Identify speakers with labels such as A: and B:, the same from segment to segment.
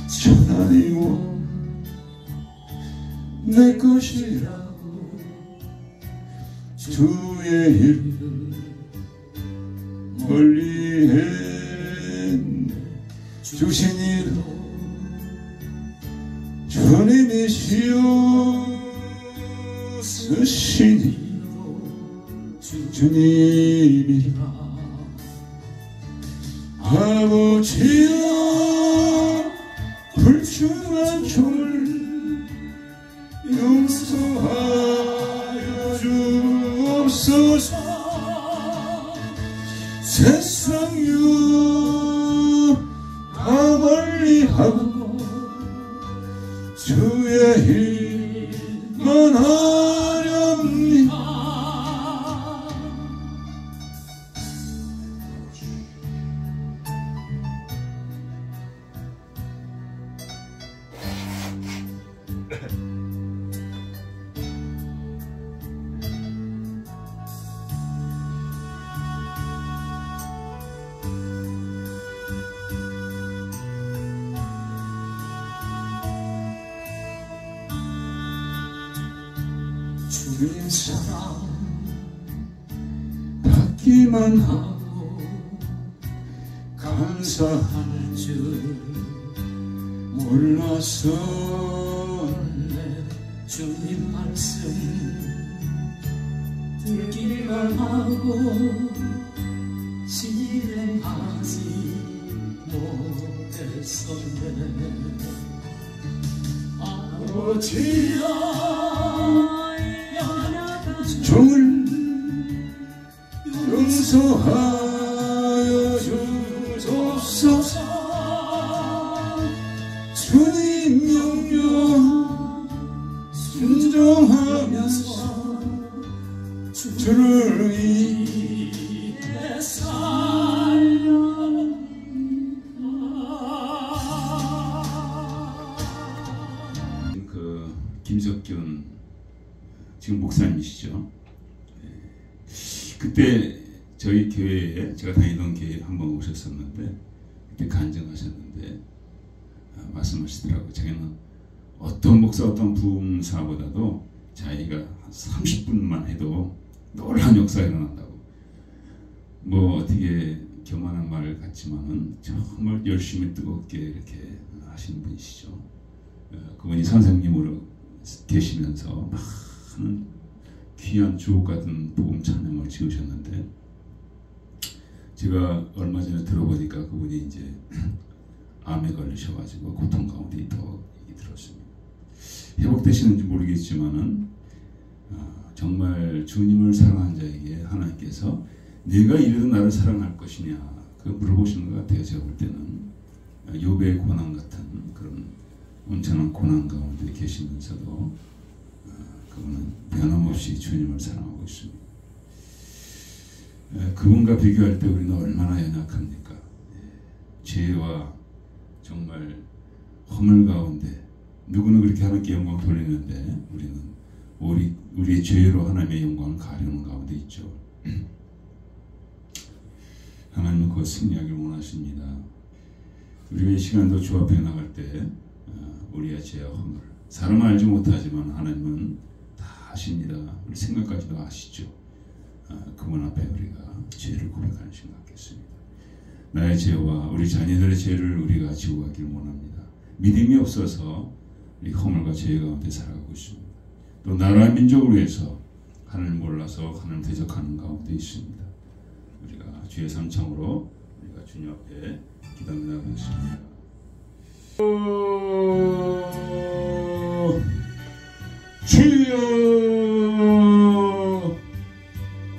A: 천하이고 내 것이라고 주의 일 멀리 했네. 주신 일 주님이 씌우시니 주님이라. 아버지여 불충한 종을 용서하여 주옵소서. 세상 유다 멀리하고 주의 일만 하렵니다. 주님 사랑 받기만 하고 감사할 줄 몰라서 주님 말씀 듣기만 하고 실행하지 못했었네. 아버지야 종을 용서하여 주옵소서. 주님 명령 순종하면서 주를 위해 살렵니다. 김석균 지금 목사님이시죠. 그때 저희 교회에 제가 다니던 교회에 한번 오셨었는데 그때 간증하셨는데 말씀하시더라고요. 자기는 어떤 목사 어떤 부흥사보다도 자기가 한 30분만 해도 놀라운 역사가 일어난다고. 뭐 어떻게 교만한 말 같지만은 정말 열심히 뜨겁게 이렇게 하시는 분이시죠. 그분이 선생님으로 계시면서 많은 귀한 주옥 같은 복음 찬양을 지으셨는데 제가 얼마 전에 들어보니까 그분이 이제 암에 걸리셔가지고 고통 가운데 더 들었습니다. 회복되시는지 모르겠지만은 정말 주님을 사랑한 자에게 하나님께서 내가 이래도 나를 사랑할 것이냐 그 물어보시는 것 같아요. 제가 볼 때는 욥의 고난 같은 그런 온전한 고난 가운데 계시면서도 그분은 변함없이 주님을 사랑하고 있습니다. 그분과 비교할 때 우리는 얼마나 연약합니까? 죄와 정말 허물 가운데 누구는 그렇게 하나님께 영광 돌리는데 우리는 우리의 죄로 하나님의 영광을 가려는 가운데 있죠. 하나님은 그것 승리하기를 원하십니다. 우리가 이 시간도 주 앞에 나갈 때 우리의 죄와 허물 사람은 알지 못하지만 하나님은 다 아십니다. 우리 생각까지도 아시죠. 그분 앞에 우리가 죄를 고백하는 시간 갖겠습니다. 나의 죄와 우리 자녀들의 죄를 우리가 지고 가기를 원합니다. 믿음이 없어서 우리 허물과 죄 가운데 살아가고 있습니다. 또 나라와 민족을 위해서 하나님을 몰라서 하나님을 대적하는 가운데 있습니다. 우리가 주의 삼창으로 우리가 주님 앞에 기도하며 나가겠습니다. 주여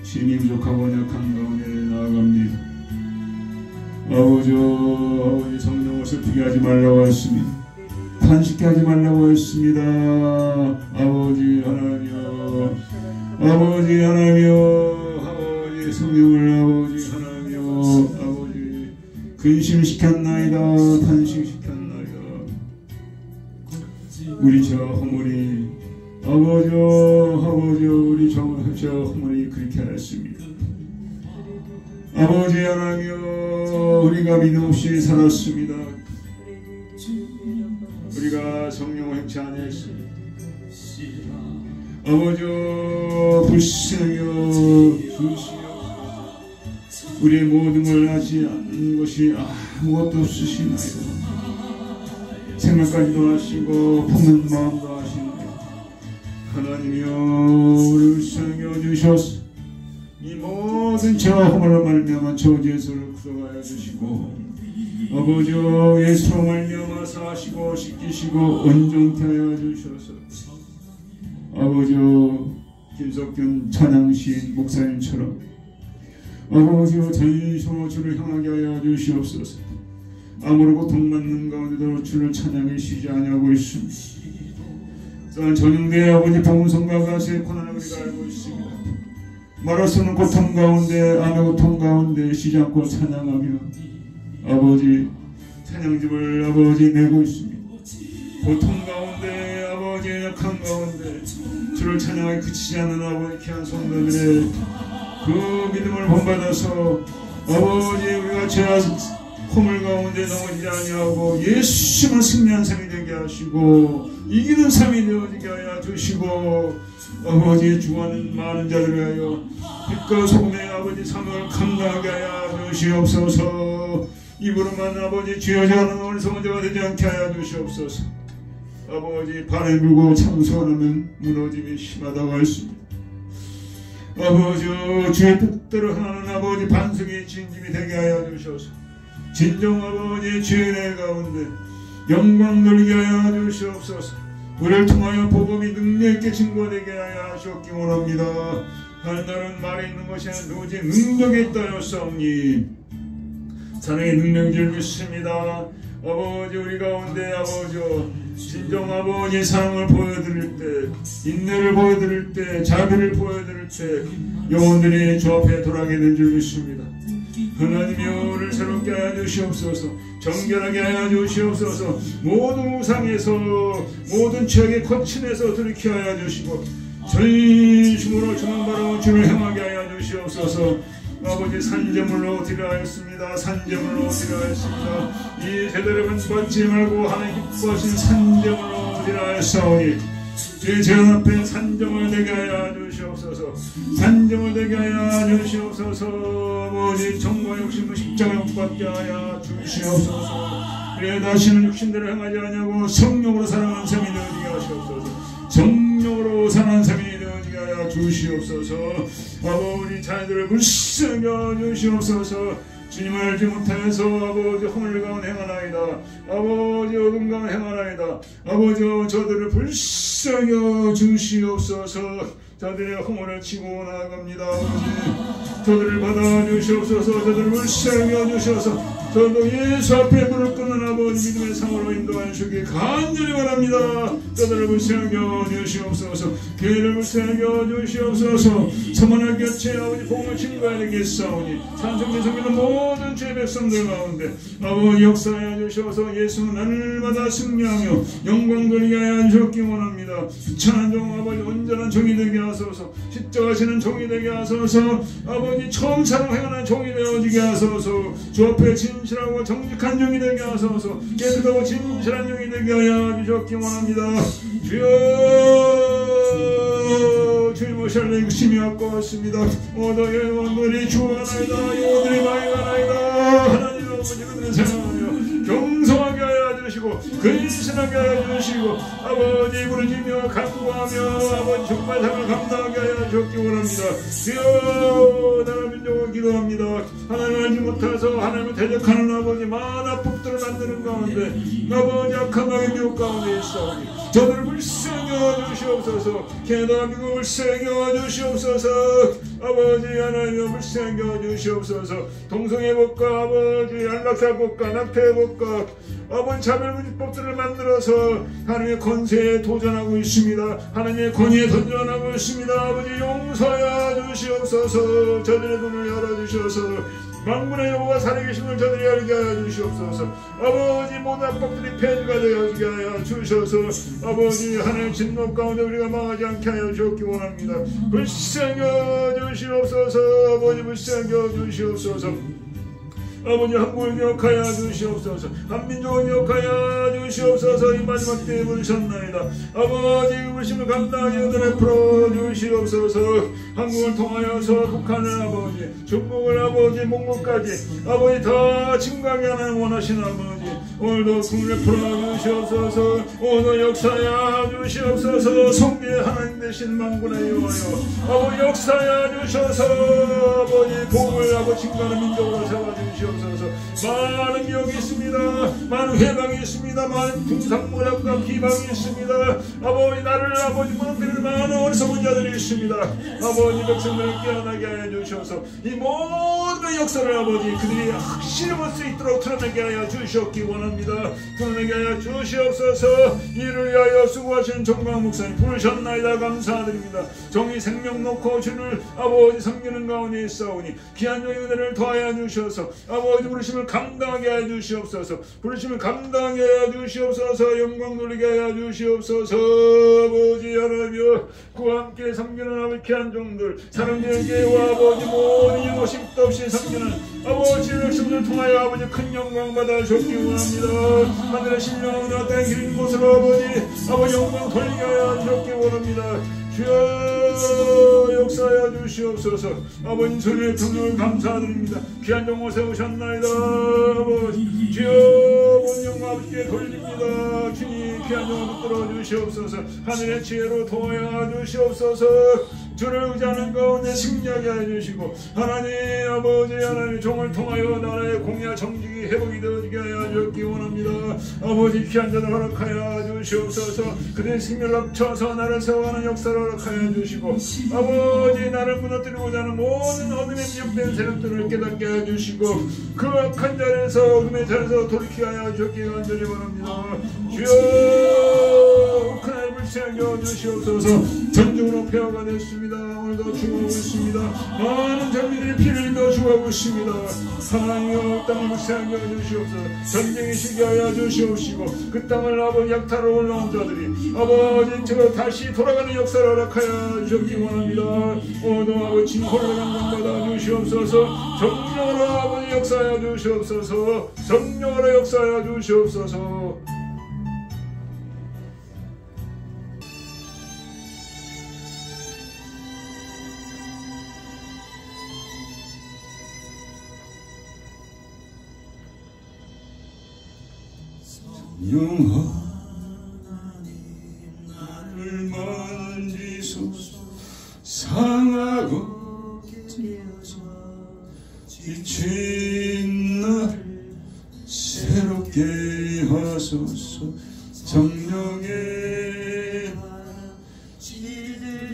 A: 힘이 부족하고 연약한 가운데 나아갑니다. 아버지 성령을 슬프게 하지 말라고 했습니다. 탄식케 하지 말라고 했습니다. 아버지 하나님이여 아버지 하나님이여 아버지 성령을 아버지 하나님이여 아버지 근심시켰나이다 탄식시켰나이다. 우리 저 허물이 아버지 우리 저 허물이 그렇게 하였습니다. 아버지 하나님이여 우리가 믿음 없이 살았습니다. 우리가 성령 행치 안에 있습니다. 아버지 불쌍여 주시옵소서. 우리의 모든 걸 하지 않는 것이 아무것도 없으시나이다. 생각까지도 하시고 품은 마음도 하시는데 하나님이여 우리 불쌍여 주셔서 이 모든 죄와 허물로 말미암아 저주에서를 구속하여 주시고 아버지여 예수로 말미암아 사하시고 씻기시고 온전케 하여 주셔서 아버지여 김석균 찬양시인 목사님처럼 아버지여 전심으로 주를 향하게 하여 주시옵소서. 아무런 고통받는 가운데도 주를 찬양을 쉬지 아니하고 있습니다. 또한 전용대의 아버지 봉성과 가수의 고난을 우리가 알고 있습니다. 말할 수 없는 고통 가운데 암의 고통 가운데 쉬지 않고 찬양하며 아버지 찬양집을 아버지 내고 있습니다. 고통 가운데 아버지 약한 가운데 주를 찬양하기 그치지 않는 아버지 귀한 성도들의 그 믿음을 본받아서 아버지 우리가 죄와 허물 가운데 넘어지지 아니하고 예수님을 승리한 삶이 되게 하시고 이기는 삶이 되어지게 하여 주시고 아버지 죽어가는 많은 자들을 위하여 빛과 소금의 아버지 사명을 감당하게 하여 주시옵소서. 입으로만 아버지 죄하지 않은 어리석은 자가 되지 않게 하여 주시옵소서. 아버지 발에 물고 참소하면 무너짐이 심하다고 했습니다. 아버지 주의 뜻대로 하는 아버지 반석의 진심이 되게 하여 주셔서 진정 아버지 죄의 가운데 영광 돌리게 하여 주시옵소서. 우리를 통하여 복음이 능력있게 증거되게 하여 주옵기 원합니다. 하늘은 말에 있는 것이 아니라 오직 능력이 있다였사오니 사랑의 능력인 줄 믿습니다. 아버지 우리 가운데 아버지 진정 아버지 사랑을 보여드릴 때 인내를 보여드릴 때 자비를 보여드릴 때 영혼들이 주 앞에 돌아가게 될 줄 믿습니다. 하나님이여 우리를 새롭게 하여 주시옵소서. 정결하게 하여 주시옵소서. 모든 우상에서 모든 죄악의 거침에서 돌이켜 하여 주시고 전심으로 주는 바로 주를 향하게 하여 주시옵소서. 아버지 산재물로 드려 하였습니다. 산재물로 드려 하였습니다. 이 제대로는 받지 말고 하나님 기뻐하신 산재물로 드려 하였사오니 주의 제한 앞에 산정을 되게 하여 주시옵소서. 산정을 되게 하여 주시옵소서. 아버지 정과 욕심을 십자가에 못 받게 하여 주시옵소서. 그래 다시는 육신대로 행하지 아니하고 성령으로 사랑하는 삶이 되어지게 하시옵소서. 성령으로 사랑하는 삶이 되어지게 하여 주시옵소서. 아버지 자녀들을 불쌍여 주시옵소서. 주님을 알지 못하여서 아버지 허물 가운데 행하나이다. 아버지 어둠 가운데 행하나이다. 아버지 저들을 불쌍여 주시옵소서. 저들의 허물을 치고 나아갑니다. 아버지 저들을 받아주시옵소서. 저들을 불쌍여 주셔서 저도 예수 앞에 무릎 꿇는 아버지 믿음의 상으로 인도하여 주기 간절히 바랍니다. 저들을 불쌍여 주시옵소서. 교회를 불쌍여 주시옵소서. 서만한 곁에 아버지 복음을 증거하겠사오니 산성민 성민은 모든 죄 백성들 가운데 아버지 역사하여 주셔서 예수는 날마다 승리하며 영광 돌리게 하여 주옵기 원합니다. 천한 종 아버지 온전한 종이 되게 하소서. 십자가시는 종이 되게 하소서. 아버지 처음 사랑 행하는 종이 되어지게 하소서. 주 앞에 진실하고 정직한 종이 되게 하소서. 깨끗하고 진실한 종이 되게 하여 주옵기 원합니다. 주여 주의 모시는 욕심이 아까웠습니다. 오더의 원들이 주어나이다. 영혼들이 많이 가나이다. 하나님 아버지 그들을 사랑하며 경성하게 하여 주시고 근신하게 하여 주시고 아버지 부르짖며 간구하며 아버지 정말 삶을 감당하게 하여 주옵기 원합니다. 주여 나라 민족을 기도합니다. 하나님을 알지 못해서 하나님을 대적하는 아버지 많은 법들을 만드는 가운데 아버지 악한 마의 미혹 가운데 있사오니 저들을 불쌍여 주시옵소서. 캐나다 미국을 불쌍여 주시옵소서. 아버지 하나님을 불쌍여 주시옵소서. 동성애 법과 아버지 안락사 법과 낙태 법과 아버지 차별금지법들을 만들어서 하나님의 권세에 도전하고 있습니다. 하나님의 권위에 도전하고 있습니다. 아버지 용서하여 주시옵소서. 저들의 눈을 열어주셔서 만군의 여호와 살아계심을 저들이 알게 하여 주시옵소서. 아버지 모든 악법들이 폐지가 되어지게 하여 주셔서 아버지 하나님의 진노 가운데 우리가 망하지 않게 하여 주옵기 원합니다. 불쌍여 주시옵소서. 아버지 불쌍여 주시옵소서.
B: 아버지 한국을 기억하여 주시옵소서. 한민족을 기억하여 주시옵소서. 이 마지막 때에 부르셨나이다. 아버지 그 부르심을 감당하여 은혜를 풀어 주시옵소서. 한국을 통하여서 북한을 아버지, 중국을 아버지, 몽골까지 아버지 더 증강하게 하는 원하시는 아버지, 오늘도 국민을 풀어 주시옵소서. 오늘 역사하여 주시옵소서. 성리의 하나님 되신 만군의 여호와여 아버지 역사하여 주셔서 아버지 복을 아버지 증가하는 민족으로 세워주시옵소서. 많은 미혹이 있습니다. 많은 회방이 있습니다. 많은 분상문학과 비방이 있습니다. 아버지 나를 아버지 무너뜨리는 많은 어리석은 자들이 있습니다. 아버지 백성들을 깨어나게 하여 주셔서 이 모든 역사를 아버지 그들이 확실히 볼 수 있도록 드러내게 하여 주시옵기 원합니다. 드러내게 하여 주시옵소서. 이를 위하여 수고하시는 정광 목사님 부르셨나이다. 감사드립니다. 정의 생명 놓고 주를 아버지 섬기는 가운데 있사오니 귀한 종의 은혜를 더하여 주셔서 아버지 부르심을 감당하게 하여 주시옵소서. 부르심을 감당하게 하여 주시옵소서. 영광 돌리게 하여 주시옵소서. 아버지 하나님여 그와 함께 섬기는 아버지 귀한 종들 사랑제와 아버지 모든 일고식도 없이 섬기는 아버지 백성들 통하여 아버지 큰 영광 받아 주옵기 원합니다. 하늘의 신령한 땅에 기린 곳으로 아버지 영광 돌리게 하여 주옵기 원합니다. 주여 역사하여 주시옵소서. 아버지 소리의 평을 감사드립니다. 귀한 종을 세우셨나이다. 아버지 주여 온 영광 아버지께 돌립니다. 주님 귀한 종을 붙들어 주시옵소서. 하늘의 지혜로 도와여 주시옵소서. 주를 의지하는 가운데 승리하게 하여 주시고 하나님 아버지 하나님 종을 통하여 나라의 공의와 정직이 회복이 되어지게 하여 주옵기 원합니다. 아버지 귀한 자를 허락하여 주시옵소서. 그들의 생명을 합쳐서 나를 세워가는 역사를 허락하여 주시고 아버지 나를 무너뜨리고자 하는 모든 어둠에 미혹된 세력들을 깨닫게 하여 주시고 그 악한 자리에서 어둠의 자리에서 돌이키게 하여 주옵기 간절히 원합니다. 주여 큰 하나님을 세워 주시옵소서. 전중으로 폐허가 됐습니다. 오늘도 죽어가고 있습니다. 많은 젊은이들이 피를 흘려 죽어가고 있습니다. 하나님여 땅을 세워 주시옵소서. 전쟁이 시게 하여 주시옵시고 그 땅을 아버지 약탈로 올라온 자들이 아버지 저 다시 돌아가는 역사를 허락하여 주옵기 원합니다. 오늘도 아버지 징벌을 감당받아 주시옵소서. 정령으로 아버지 역사하여 주시옵소서. 정령으로 역사하여 주시옵소서.
A: 영원하님 나를 만지소서. 상하고 지친 나를 새롭게 하소서. 정령의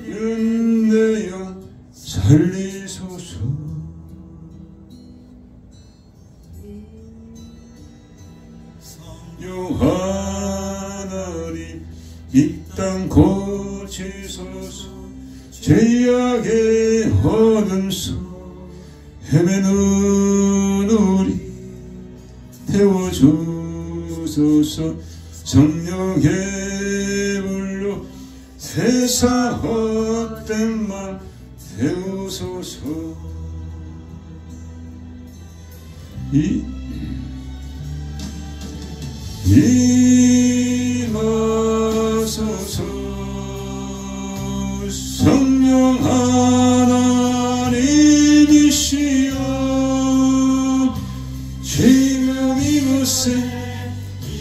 A: 은혜여 살리소서. 하나님 이 땅 고치소서. 죄악의 어둠 속 헤매는 우리 태워주소서. 성령의 불로 세상 헛된 말 태우소서. 임하소서. 성령 하나님이시여 지금 이곳에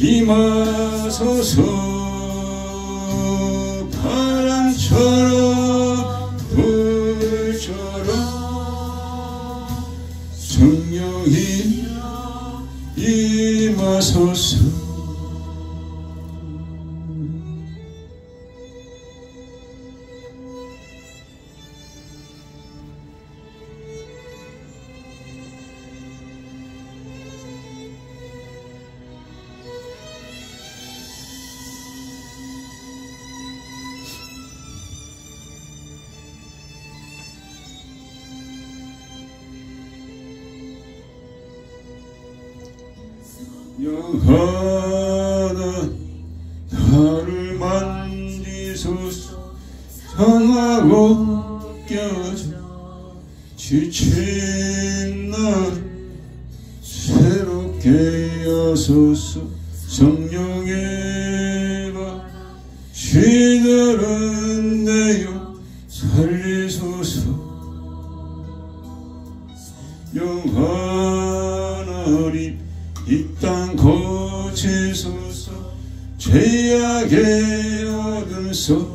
A: 임하소서. 바람처럼 불처럼 성령이 임하소서. 영하나 나를 만지소서. 상하고 껴져 지친 나를 죄들은 내요 살리소서. 영원하리 이 땅 고치소서. 죄악의 어둠 속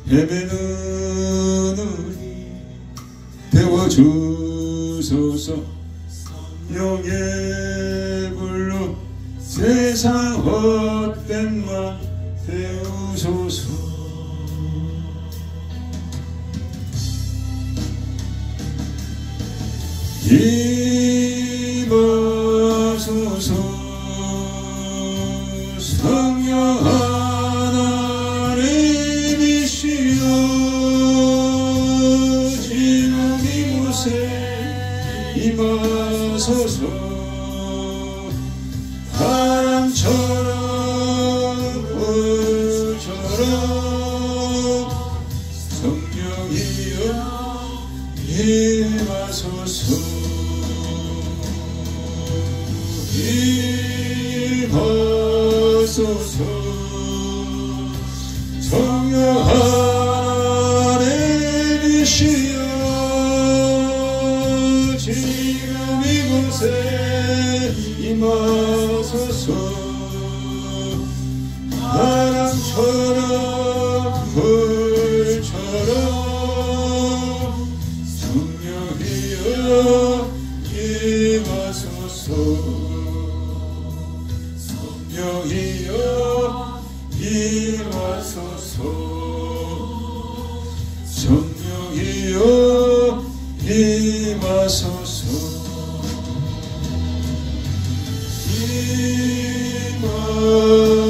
A: 헤매는 우리 태워주소서. 영의 불로 세상 헛된 맘 태우소서. 임하소서. 성령 하나님이시여 지금 이곳에 임하소서. 바람처럼 불처럼 성령이여 임하소서. 임하소서. 성령 하나님이시여 지금 이곳에 임하소서. 바람처럼 불처럼 성령이여 임하소서. 성령이여 임하소서. 성령이여 임하소서.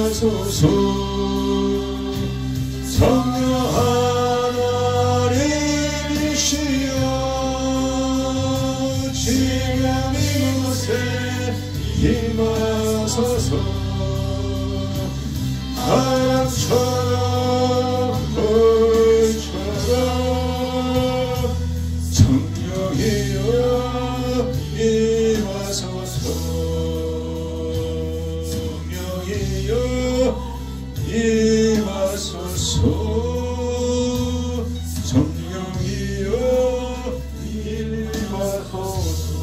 A: 임하소서. 성령 하나님이시여 지금 이곳에 임하소서. 바람처럼 불처럼 성령이여 임하소서. 성령이여 임하소서. 성령이여 임하소서.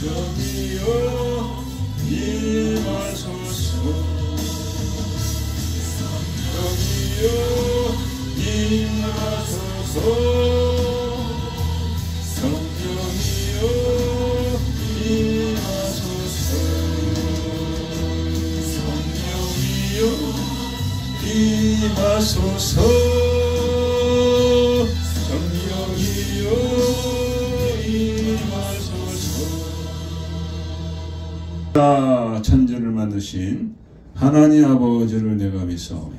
A: 성령이여 임하소서. 성령이여 임하소서. 성령이여 임하소서. 성령이여 임하소서. 성령이여 임하소서. 천지를 만드신 하나님 아버지를 내가 믿사오며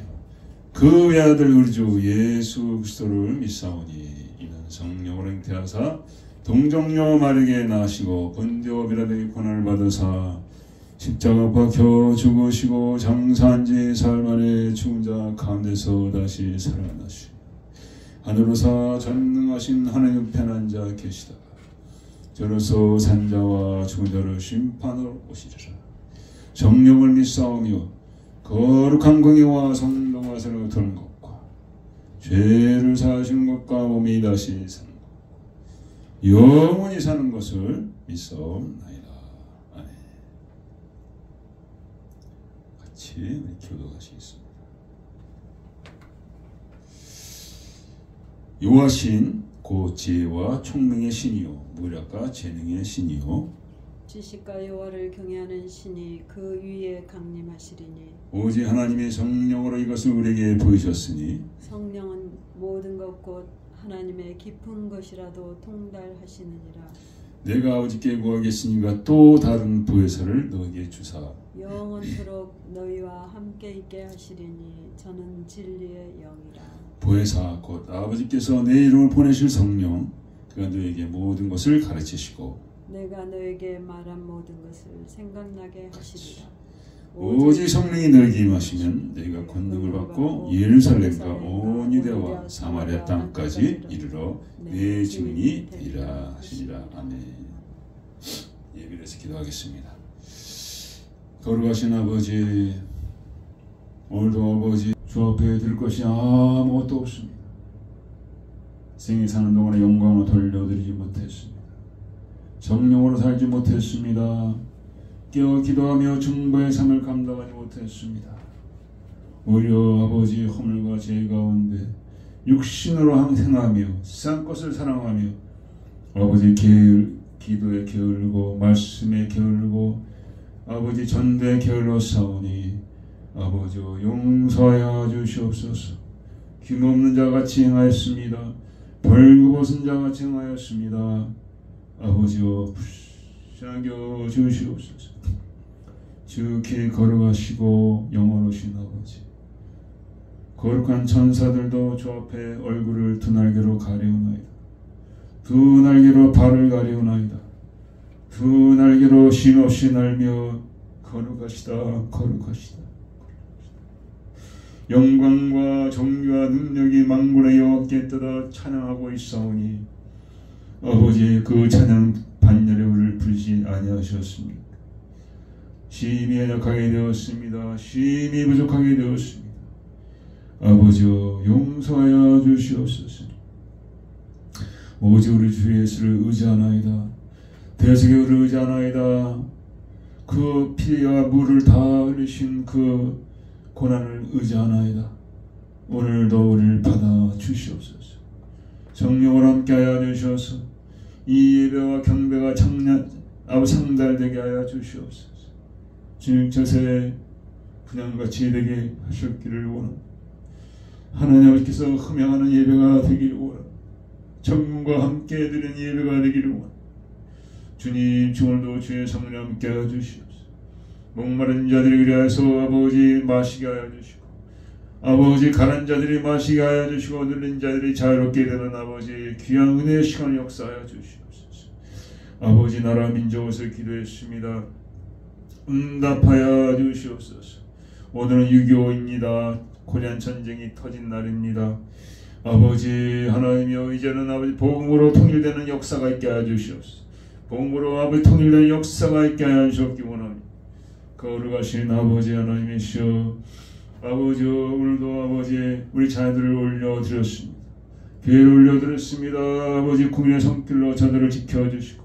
A: 그 외아들 우리 주 예수 그리스도를 믿사오니 이는 성령으로 잉태하사 동정녀 마리아에게 나시고 본디오 빌라도의 고난을 받으사 십자가 박혀 죽으시고 장사한 지 사흘 만에 죽은 자 가운데서 다시 살아나시 하늘로사 전능하신 하나님 편한 자 계시다가 저로서 산자와 죽은 자를 심판하러 오시리라. 성령을 믿사오며 거룩한 공의와 성도가 새로 드는 것과 죄를 사하시는 것과 몸이 다시 사는 것 영원히 사는 것을 믿사옵나이다. 아멘. 같이 우리 기도하시겠습니다. 여호와신 곧 지혜와 총명의 신이요 무력과 재능의 신이요
C: 지식과 여호와를 경외하는 신이 그 위에 강림하시리니
A: 오직 하나님의 성령으로 이것을 우리에게 보이셨으니
C: 성령은 모든 것 곧 하나님의 깊은 것이라도 통달하시느니라.
A: 내가 아버지께 구하겠으니까 또 다른 보혜사를 너에게 주사
C: 영원토록 너희와 함께 있게 하시리니 저는 진리의 영이라.
A: 보혜사 곧 아버지께서 내 이름을 보내실 성령 그가 너에게 모든 것을 가르치시고
C: 내가 너에게 말한 모든 것을 생각나게 하시리라.
A: 오직 성령이 너에게 임하시면 너희가 권능을 받고 예루살렘과 온 유대와 사마리아 땅까지 이르러 내 증인이 되리라 하시니라. 아멘. 예비해서 기도하겠습니다. 거룩하신 아버지, 오늘도 아버지 주 앞에 드릴 것이 아무것도 없습니다. 생이 사는 동안에 영광을 돌려드리지 못했습니다. 성령으로 살지 못했습니다. 깨어 기도하며 중보의 삶을 감당하지 못했습니다. 오히려 아버지 허물과 죄 가운데 육신으로 행하며 세상 것을 사랑하며 아버지 기도에 게을고 말씀에 게을고 아버지 전대에 게을러 싸우니 아버지 용서하여 주시옵소서. 힘없는 자같이 행하였습니다. 벌거벗은 자같이 행하였습니다. 아버지여 불쌍히 여겨 주시옵소서. 주께 걸어가시고 영원하신 아버지, 거룩한 천사들도 주 앞에 얼굴을 두 날개로 가리우나이다. 두 날개로 발을 가리우나이다. 두 날개로 쉼없이 날며 거룩하시다 거룩하시다. 영광과 정의와 능력이 만군의 여호와께 떠다 찬양하고 있사오니 아버지 그 찬양 반열에 우리를 부르지 아니하셨습니까? 심히 연약하게 되었습니다. 심히 부족하게 되었습니다. 아버지여 용서하여 주시옵소서. 오직 우리 주 예수를 의지하나이다. 대속에 우리를 의지하나이다. 그 피와 물을 다 흘리신 그 고난을 의지하나이다. 오늘도 우리를 받아 주시옵소서. 성령으로 함께하여 주셔서 이 예배와 경배가 상달되게 하여 주시옵소서. 주님 저세 분양같이 되게 하셨기를 원합니다. 하나님 아버지께서 흠양하는 예배가 되기를 원합니다. 천군과 함께 드리는 예배가 되기를 원합니다. 주님 오늘도 주의 성령 함께 하여 주시옵소서. 목마른 자들이 위하여서 아버지 마시게 하여 주시고 아버지 가난 자들이 마시게 하여 주시고 눌린 자들이 자유롭게 되는 아버지 귀한 은혜의 시간을 역사하여 주시옵소서. 아버지 나라 민족에서 기도했습니다. 응답하여 주시옵소서. 오늘은 6.25입니다. 코리안 전쟁이 터진 날입니다. 아버지 하나님이여 이제는 아버지 복음으로 통일되는 역사가 있게 하여 주시옵소서. 복음으로 아버지 통일되는 역사가 있게 하여 주시옵기 원합니다. 거룩하신 아버지 하나님이시여 아버지 오늘도 아버지 우리 자녀들을 올려드렸습니다. 교회를 올려드렸습니다. 아버지 국민의 손길로 저들을 지켜주시고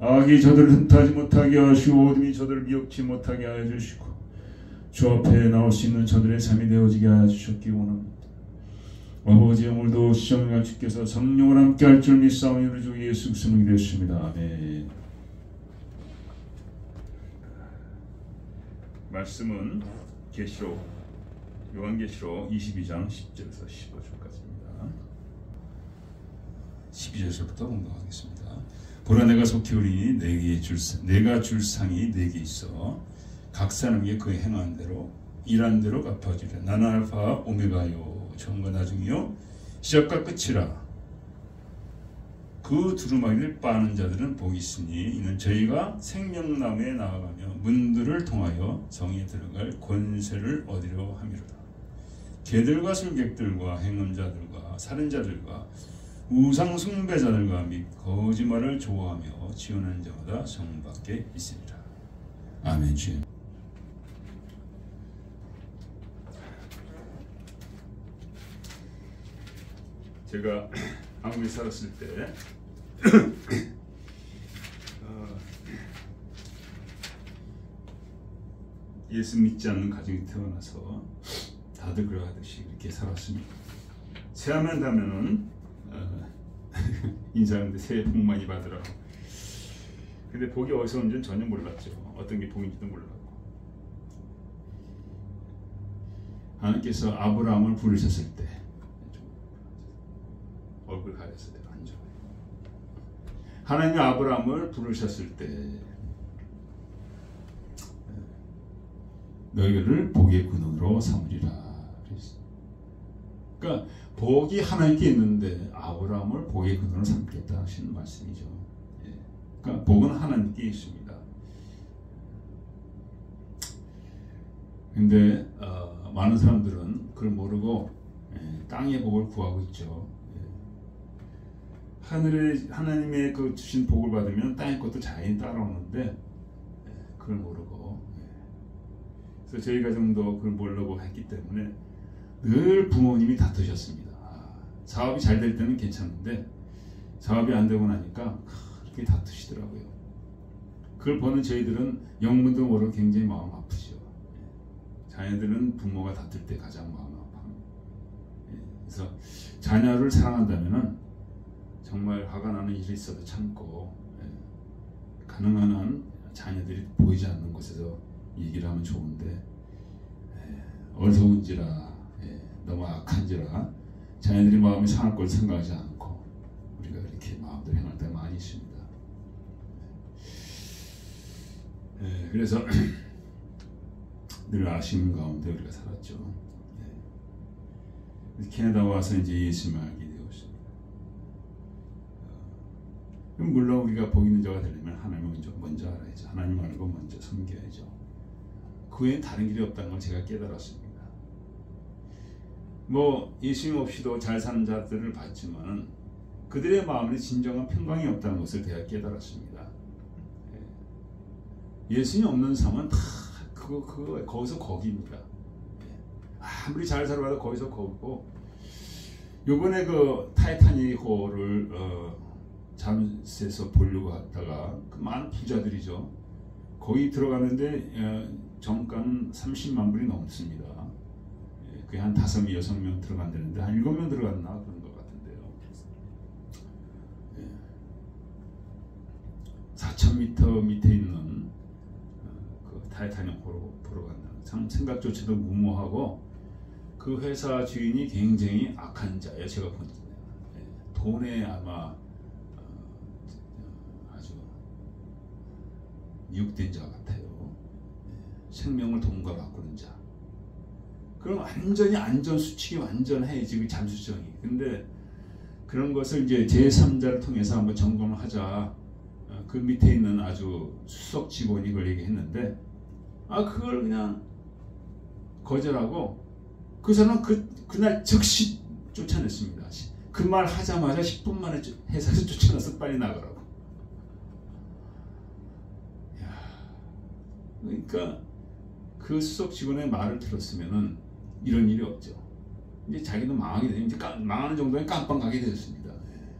A: 악이 저들을 흠타지 못하게 하시고 어둠이 저들을 미혹지 못하게 하여 주시고 주 앞에 나올 수 있는 저들의 삶이 되어지게 하여 주셨기 원합니다. 아버지 오늘도 시청자 주께서 성령을 함께 할 줄 믿사오니 우리 주 예수 그리스도의 이름으로 기도했습니다. 아멘. 말씀은 계시록 요한계시록 22장 10절에서 15절까지입니다. 12절부터 공부하겠습니다. 보라 내가 속히 오리니 내가 줄 상이 4개 있어 각 사람에게 그의 행한 대로 일한 대로 갚아주리라. 나는 알파 오메가요 처음과 나중이요 시작과 끝이라. 그 두루마기를 빠는 자들은 복이 있으니 이는 저희가 생명나무에 나아가며 문들을 통하여 성에 들어갈 권세를 얻으려 함이로다. 개들과 술객들과 행음자들과 살인자들과 우상 숭배자들과 및 거짓말을 좋아하며 지원하는 자마다 성 밖에 있으리라. 아멘. 주님. 제가 한국에 살았을 때 예수 믿지 않는 가정이 태어나서 다들 그러하듯이 이렇게 살았습니다. 새하면 가면은 인사하는데 새해 복 많이 받으라고. 근데 복이 어디서 온지는 전혀 몰랐죠. 어떤 게 복인지도 몰랐고. 하나님께서 아브라함을 부르셨을 때 얼굴 가렸을 때 앉아. 하나님이 아브라함을 부르셨을 때 너희를 복의 근원으로 삼으리라. 그러니까 복이 하나님께 있는데 아브라함을 복의 근원으로 삼겠다 하시는 말씀이죠. 그러니까 복은 하나님께 있습니다. 근데 많은 사람들은 그걸 모르고 땅의 복을 구하고 있죠. 하늘에 하나님의 그 주신 복을 받으면 땅의 것도 자연히 따라오는데 그걸 모르고 그래서 저희 가정도 그걸 모르고 했기 때문에 늘 부모님이 다투셨습니다. 사업이 잘 될 때는 괜찮은데 사업이 안 되고 나니까 그렇게 다투시더라고요. 그걸 보는 저희들은 영문도 모르고 굉장히 마음 아프죠. 자녀들은 부모가 다툴 때 가장 마음 아파합니다. 그래서 자녀를 사랑한다면은 정말 화가 나는 일이 있어도 참고 가능한 한 자녀들이 보이지 않는 곳에서 얘기를 하면 좋은데 어리석은지라 너무 악한지라 자녀들이 마음이 상할 걸 생각하지 않고 우리가 이렇게 마음대로 행할 때가 많이 있습니다. 그래서 늘 아쉬움 가운데 우리가 살았죠. 캐나다 와서 이제 예수님을 알게 되었습니다. 물론 우리가 복 있는 자가 되려면 하나님을 먼저 알아야죠. 하나님 알고 먼저 섬겨야죠. 그 외엔 다른 길이 없다는 걸 제가 깨달았습니다. 뭐 예수님 없이도 잘 사는 자들을 봤지만 그들의 마음에 진정한 평강이 없다는 것을 제가 깨달았습니다. 예수님 없는 삶은 다 그거 거기서 거기입니다. 아무리 잘 살아봐도 거기서 거기고 요번에 그 타이타닉호를 잠수에서 보려고 하다가 그 많은 부자들이죠. 거기 들어가는데 정가는 30만 불이 넘습니다. 그게 한 5명, 6명 들어간다는데 한 7명 들어갔나 그런 것 같은데요. 4,000m 밑에 있는 그 타이타닉호로 보러 간다는 참 생각조차도 무모하고 그 회사 주인이 굉장히 악한 자예요. 제가 본 돈에 아마 아주 미혹된 자 같아요. 생명을 돈과 바꾸는 자. 그럼 완전히 안전수칙이 완전해 지금 잠수정이. 근데 그런 것을 이제 제3자를 통해서 한번 점검을 하자. 그 밑에 있는 아주 수석 직원이 그걸 얘기했는데 그걸 그냥 거절하고 그 사람은 그날 즉시 쫓아냈습니다. 그 말 하자마자 10분 만에 회사에서 쫓아내서 빨리 나가라고. 그러니까 그 수석 직원의 말을 들었으면은 이런 일이 없죠. 이제 자기도 망하게 되죠. 이제 망하는 정도에 깜빵 가게 되었습니다.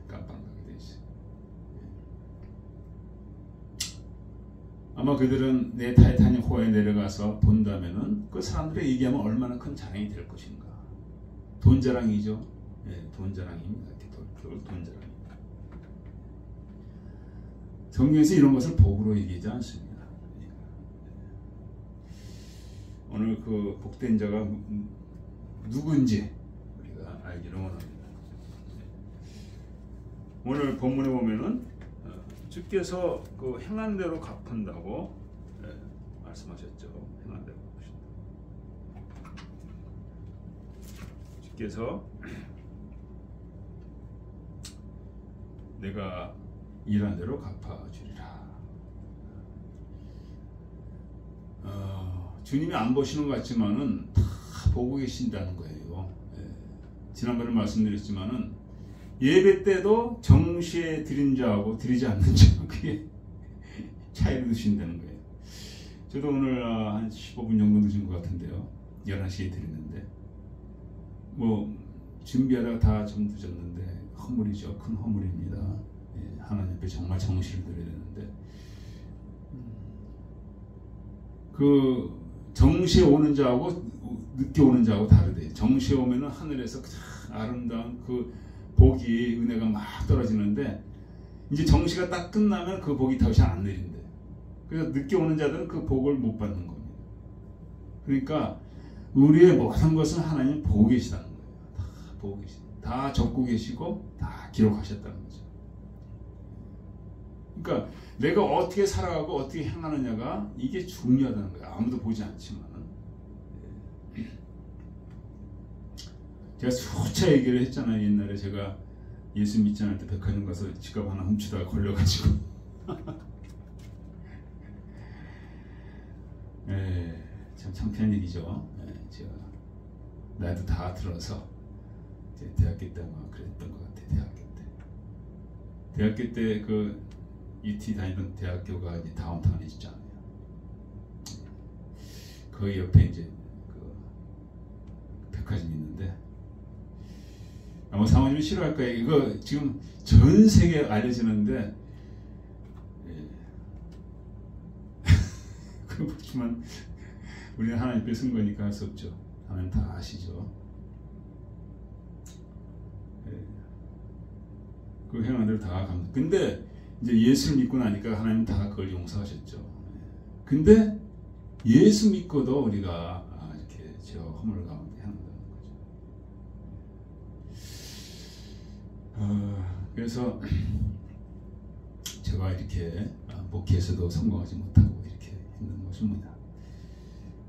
A: 깜빵 가게 되었어요. 아마 그들은 내 타이타닉호에 내려가서 본다면은 그 사람들의 얘기하면 얼마나 큰 자랑이 될 것인가. 돈 자랑이죠. 돈 자랑입니다. 돈 자랑입니다. 성경에서 이런 것을 복으로 얘기하지 않습니다. 오늘 그 복된 자가 누군지 우리가 알기를 원합니다. 오늘 본문에 보면은 주께서 그 행한 대로 갚은다고 말씀하셨죠. 행한 대로 갚으신다. 주께서 내가 일한 대로 갚아주리라. 주님이 안 보시는 것 같지만은 다 보고 계신다는 거예요. 지난번에 말씀드렸지만은 예배 때도 정시에 드린 자하고 드리지 않는 자 그게 차이를 두신다는 거예요. 저도 오늘 한 15분 정도 늦은 것 같은데요. 11시에 드리는데 뭐 준비하다가 다 좀 늦었는데 허물이죠. 큰 허물입니다. 하나님 앞에 정말 정시를 드려야 되는데 그 정시에 오는 자하고 늦게 오는 자하고 다르대요. 정시에 오면은 하늘에서 아름다운 그 복이 은혜가 막 떨어지는데 이제 정시가 딱 끝나면 그 복이 다시 안 내린대. 그래서 늦게 오는 자들은 그 복을 못 받는 겁니다. 그러니까 우리의 모든 것은 하나님 보고 계시다는 거예요. 다 보고 계시다. 다 적고 계시고 다 기록하셨다는 거죠. 그러니까 내가 어떻게 살아가고 어떻게 행하느냐가 이게 중요하다는 거예요. 아무도 보지 않지만은. 제가 수차 얘기를 했잖아요. 옛날에 제가 예수 믿지 않을 때 백화점 가서 지갑 하나 훔치다가 걸려가지고 참 창피한 얘기죠. 제가 나이도 다 들어서 대학교 때 아마 그랬던 것 같아요. 대학교 때 대학교 때 그 UT 다니던 대학교가 이제 다운타운에 있잖아요. 거기 옆에 이제 그 백화점이 있는데 아마 사모님이 싫어할 거예요. 이거 지금 전 세계에 알려지는데 그렇지만 우리는 하나님께 쓴 거니까 할 수 없죠. 하나님 다 아시죠. 그 행한 대로 다 갑니다. 근데 이제 예수를 믿고 나니까 하나님 다 그걸 용서하셨죠. 근데 예수 믿고도 우리가 이렇게 저 허물 가운데 행한다는 거죠. 그래서 제가 이렇게 목회에서도 성공하지 못하고 이렇게 있는 것입니다.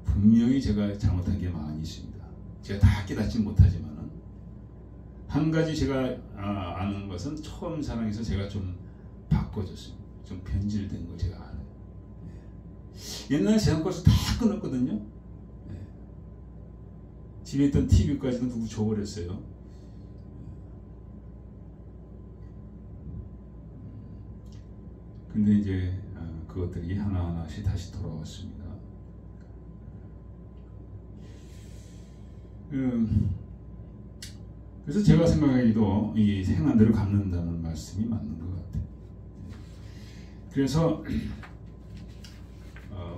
A: 분명히 제가 잘못한 게 많이 있습니다. 제가 다 깨닫지 못하지만은 한 가지 제가 아는 것은 처음 사랑에서 제가 좀 바꿔줬습니다. 좀 변질된 걸 제가 알아요. 옛날에 제 것을 다 끊었거든요. 집에 있던 TV까지도 누구 줘버렸어요. 근데 이제 그것들이 하나하나씩 다시 돌아왔습니다. 그래서 제가 생각하기도 이 행한 대로 갚는다는 말씀이 맞는 것 같아요. 그래서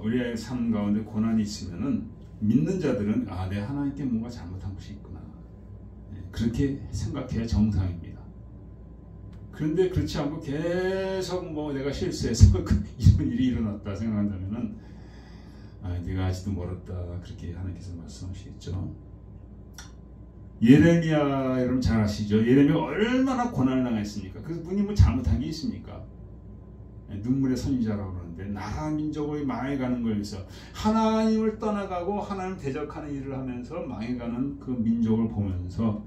A: 우리의 삶 가운데 고난이 있으면은 믿는 자들은 내 하나님께 뭔가 잘못한 것이 있구나 그렇게 생각해야 정상입니다. 그런데 그렇지 않고 계속 뭐 내가 실수해서 이런 일이 일어났다 생각한다면은 네가 아직도 멀었다 그렇게 하나님께서 말씀하시겠죠. 예레미야 여러분 잘 아시죠? 예레미야 얼마나 고난을 당했습니까? 그분이 뭐 잘못한 게 있습니까? 눈물의 선지자라고 그러는데 나라 민족이 망해가는 걸 위해서 하나님을 떠나가고 하나님 대적하는 일을 하면서 망해가는 그 민족을 보면서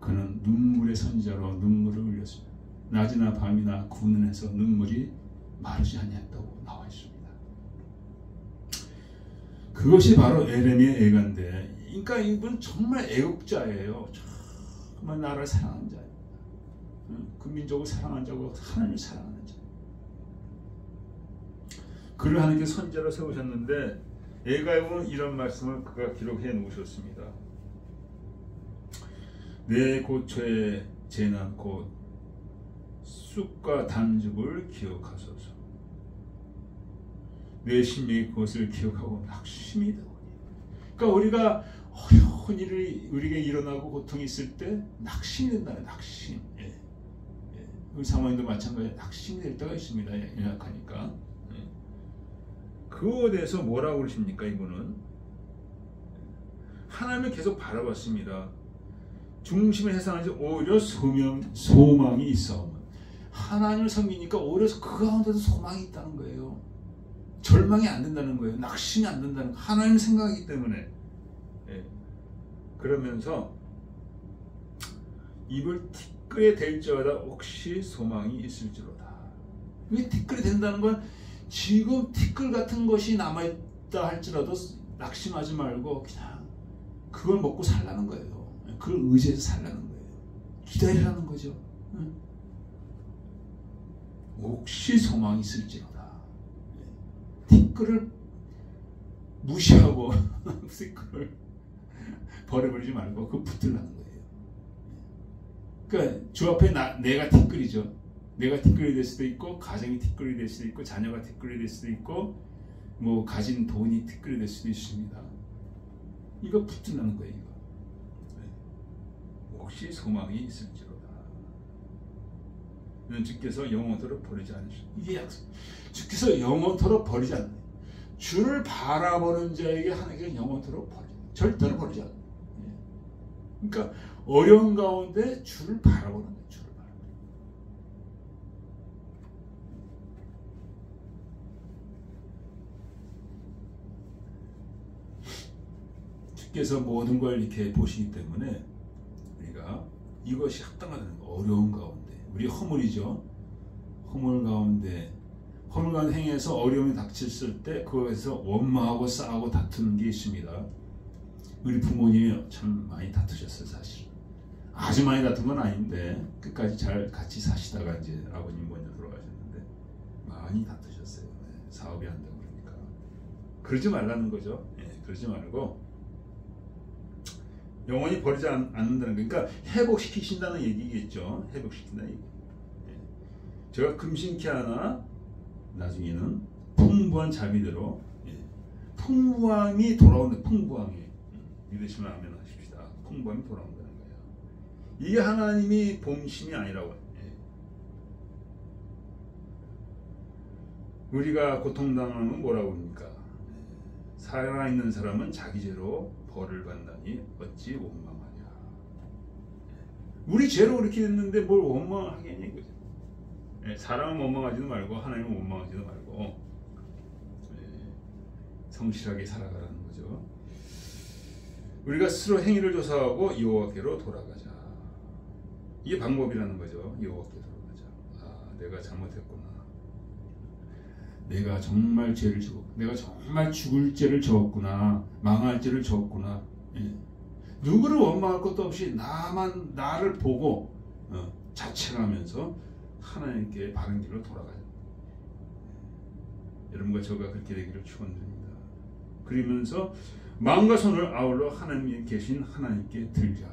A: 그는 눈물의 선지자로 눈물을 흘렸습니다. 낮이나 밤이나 구는해서 눈물이 마르지 아니했다고 나와 있습니다. 그것이 바로 예레미야의 애가인데, 그러니까 이분 정말 애국자예요. 정말 나라를 사랑하는 자예요. 그 민족을 사랑하는 자고 하나님을 사랑하는 자. 그를 하나님께 선지자로 세우셨는데 애가에 보면 이런 말씀을 그가 기록해 놓으셨습니다. 내 고초의 재난 곧 쑥과 단죽을 기억하소서. 내 심령이 그것을 기억하고 낙심이 되오니. 그러니까 우리가 어려운 일이 우리에게 일어나고 고통이 있을 때 낙심이 된다는 낙심. 우리 사모님도 마찬가지로 낙심이 될 때가 있습니다. 연약하니까. 그거에 대해서 뭐라고 그러십니까? 이분은 하나님을 계속 바라봤습니다. 중심을 해상하지 오히려 소망이 있어. 하나님을 섬기니까 오히려 그 가운데도 소망이 있다는 거예요. 절망이 안 된다는 거예요. 낙심이 안 된다는 거예요. 하나님 생각이기 때문에. 그러면서 입을 티끌에 댈지어다 혹시 소망이 있을지로다. 왜 티끌이 된다는 건 지금 티끌 같은 것이 남아있다 할지라도 낙심하지 말고 그냥 그걸 먹고 살라는 거예요. 그걸 의지해서 살라는 거예요. 기다리라는 거죠. 혹시 소망이 있을지로다. 티끌을 무시하고 티끌을 버려버리지 말고 그거 붙들라는 거예요. 그러니까 주 앞에 내가 티끌이죠. 내가 티끌이 될 수도 있고, 가정이 티끌이 될 수도 있고, 자녀가 티끌이 될 수도 있고, 뭐 가진 돈이 티끌이 될 수도 있습니다. 이거 붙들라는 거예요. 이거. 혹시 소망이 있을지로다. 주께서 영원토록 버리지 않으시오. 이게 약속. 주께서 영원토록 버리지 않는. 주를 바라보는 자에게 하나님께 영원토록 절대로 버리지 않는. 그러니까 어려운 가운데 주를 바라보는 거예요. 주를 바라보는. 주께서 모든 걸 이렇게 보시기 때문에 우리가 이것이 합당하다는 어려운 가운데 우리 허물이죠. 허물 가운데 행해서 어려움이 닥쳤을 때 그것에서 원망하고 싸우고 다투는 게 있습니다. 우리 부모님이 참 많이 다투셨어요. 사실 아주 많이 다툰 건 아닌데 끝까지 잘 같이 사시다가 이제 아버님 먼저 돌아가셨는데 많이 다투셨어요. 사업이 안 되고 그러니까. 그러지 말라는 거죠. 그러지 말고 영원히 버리지 않는다는 거. 그러니까 회복시키신다는 얘기겠죠. 회복시킨다는 얘기. 제가 금신케 하나 나중에는 풍부한 자비대로 풍부함이 돌아오는 풍부함이 믿으시면 아멘 하십시다. 풍부함이 돌아온다는 거예요. 이게 하나님이 봄심이 아니라고. 우리가 고통당하는 건 뭐라고 합니까? 살아있는 사람은 자기 죄로 벌을 받나니 어찌 원망하냐. 우리 죄로 그렇게 됐는데 뭘 원망하겠냐 이거죠. 사람은 원망하지도 말고 하나님은 원망하지도 말고 성실하게 살아가라는 거죠. 우리가 스스로 행위를 조사하고 여호와께로 돌아가자. 이게 방법이라는 거죠. 여호와께 돌아가자. 아, 내가 잘못했구나. 내가 정말 죄를 지고, 내가 정말 죽을 죄를 지었구나. 망할 죄를 지었구나. 누구를 원망할 것도 없이 나를 보고 자책하면서 하나님께 바른 길로 돌아가자. 여러분과 저가 그렇게 되기를 축원드립니다. 그러면서 마음과 손을 아울러 하나님이 계신 하나님께 들자.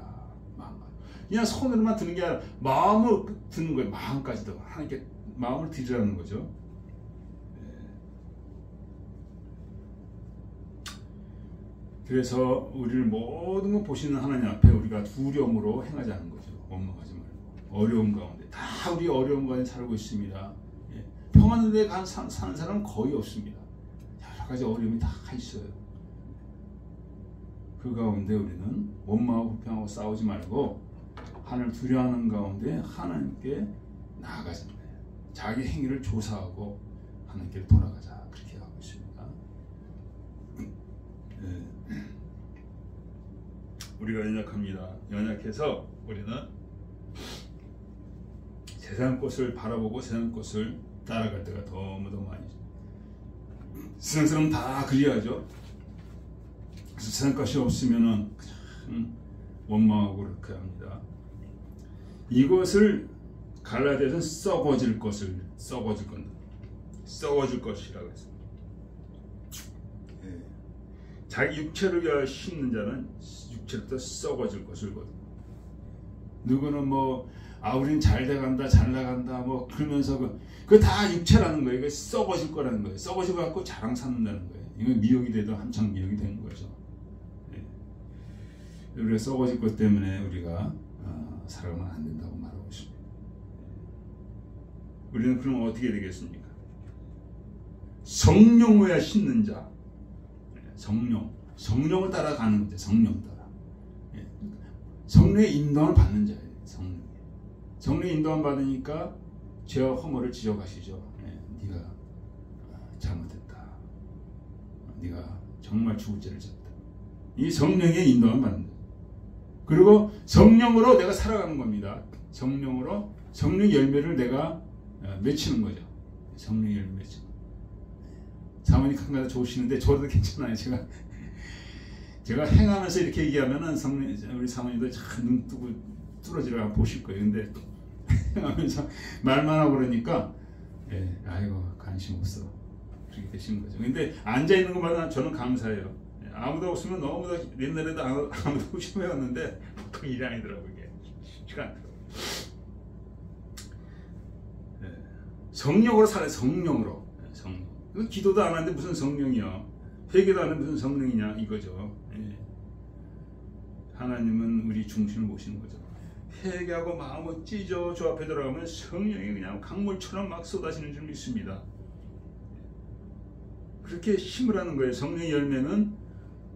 A: 마음과 그냥 손으로만 드는 게 아니라 마음을 드는 거예요. 마음까지도 하나님께 마음을 드리라는 거죠. 그래서 우리를 모든 걸 보시는 하나님 앞에 우리가 두려움으로 행하지 않는 거죠. 원망하지 말고. 어려움 가운데 다 우리 어려움 가운데 살고 있습니다. 평안한 데 사는 사람은 거의 없습니다. 여러 가지 어려움이 다 있어요. 그 가운데 우리는 원망하고 불평하고 싸우지 말고 하나님을 두려워하는 가운데 하나님께 나아가자. 자기 행위를 조사하고 하나님께 돌아가자. 그렇게 하고 있습니다. 우리가 연약합니다. 연약해서 우리는 세상 것을 바라보고 세상 것을 따라갈 때가 너무도 많이. 세상 사람 다 그리하죠. 그래서 세상 것이 없으면은 그냥 원망하고 그렇게 합니다. 이것을 갈라디아서는 썩어질 것을 썩어질 것이라고 했습니다. 자기 육체를 위하여 심는 자는 육체부터 썩어질 것을 거두고, 누구는 우리는 잘 돼간다, 잘 나간다, 그러면서 그거 다 육체라는 거예요. 이거 썩어질 거라는 거예요. 썩어지고 갖고 자랑 삼는다는 거예요. 이거 미혹이 돼도 한창 미혹이 되는 거죠. 우리가 썩어질 것 때문에 우리가 살아가면 안 된다고 말하고 있습니다. 우리는 그럼 어떻게 되겠습니까? 성령을 심는 자. 성령을 따라가는 거죠. 성령 따라. 성령의 인도함을 받는 자예요. 성령의 인도함 받으니까 죄와 허물을 지적하시죠. 네가 잘못했다. 네가 정말 죽을 죄를 졌다. 이 성령의 인도함을 받는 거예요. 그리고 성령으로 내가 살아가는 겁니다. 성령 열매를 내가 맺히는 거죠. 성령 열매 맺히는. 사모님 가끔가다 좋으시는데 저도 괜찮아요. 제가 행하면서 이렇게 얘기하면은 우리 사모님도 참 눈 뜨고 뚫어지라고 보실 거예요. 근데 행하면서 말만 하고 그러니까 아이고 관심 없어 그렇게 되시는 거죠. 근데 앉아 있는 것마다 저는 감사해요. 아무도 없으면 너무나 옛날에도 아무도 심해왔는데 보통 일이 아니더라고요. 이게 쉽지가 않더라고요. 성령으로 살아요. 성령. 기도도 안 하는데 무슨 성령이야. 회개도 안 하는데 무슨 성령이냐 이거죠. 하나님은 우리 중심을 보시는 거죠. 회개하고 마음을 찢어 주 앞에 들어가면 성령이 그냥 강물처럼 막 쏟아지는 줄 믿습니다. 그렇게 힘을 하는 거예요. 성령의 열매는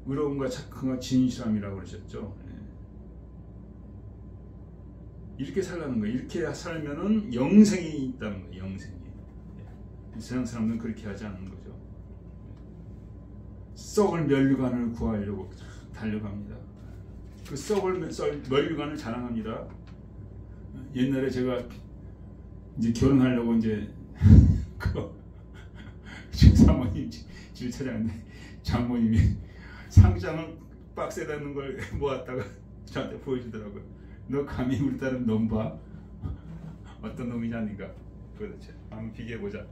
A: 의로움과 착함과 진실함이라고 그러셨죠. 이렇게 살라는 거예요. 이렇게 살면은 영생이 있다는 거예요. 영생이. 세상 사람들은 그렇게 하지 않는 거죠. 썩을 면류관을 구하려고 달려갑니다. 그 썩을 면류관을 자랑합니다. 옛날에 제가 이제 결혼하려고 이제 사모님 집에 찾아갔는데 장모님이 상장을 박스에 넣는 걸 모았다가 저한테 보여주더라고요. 너 감히 우리 딸은 놈 봐? 어떤 놈이냐 니가? 도대체 한번 비교해보자.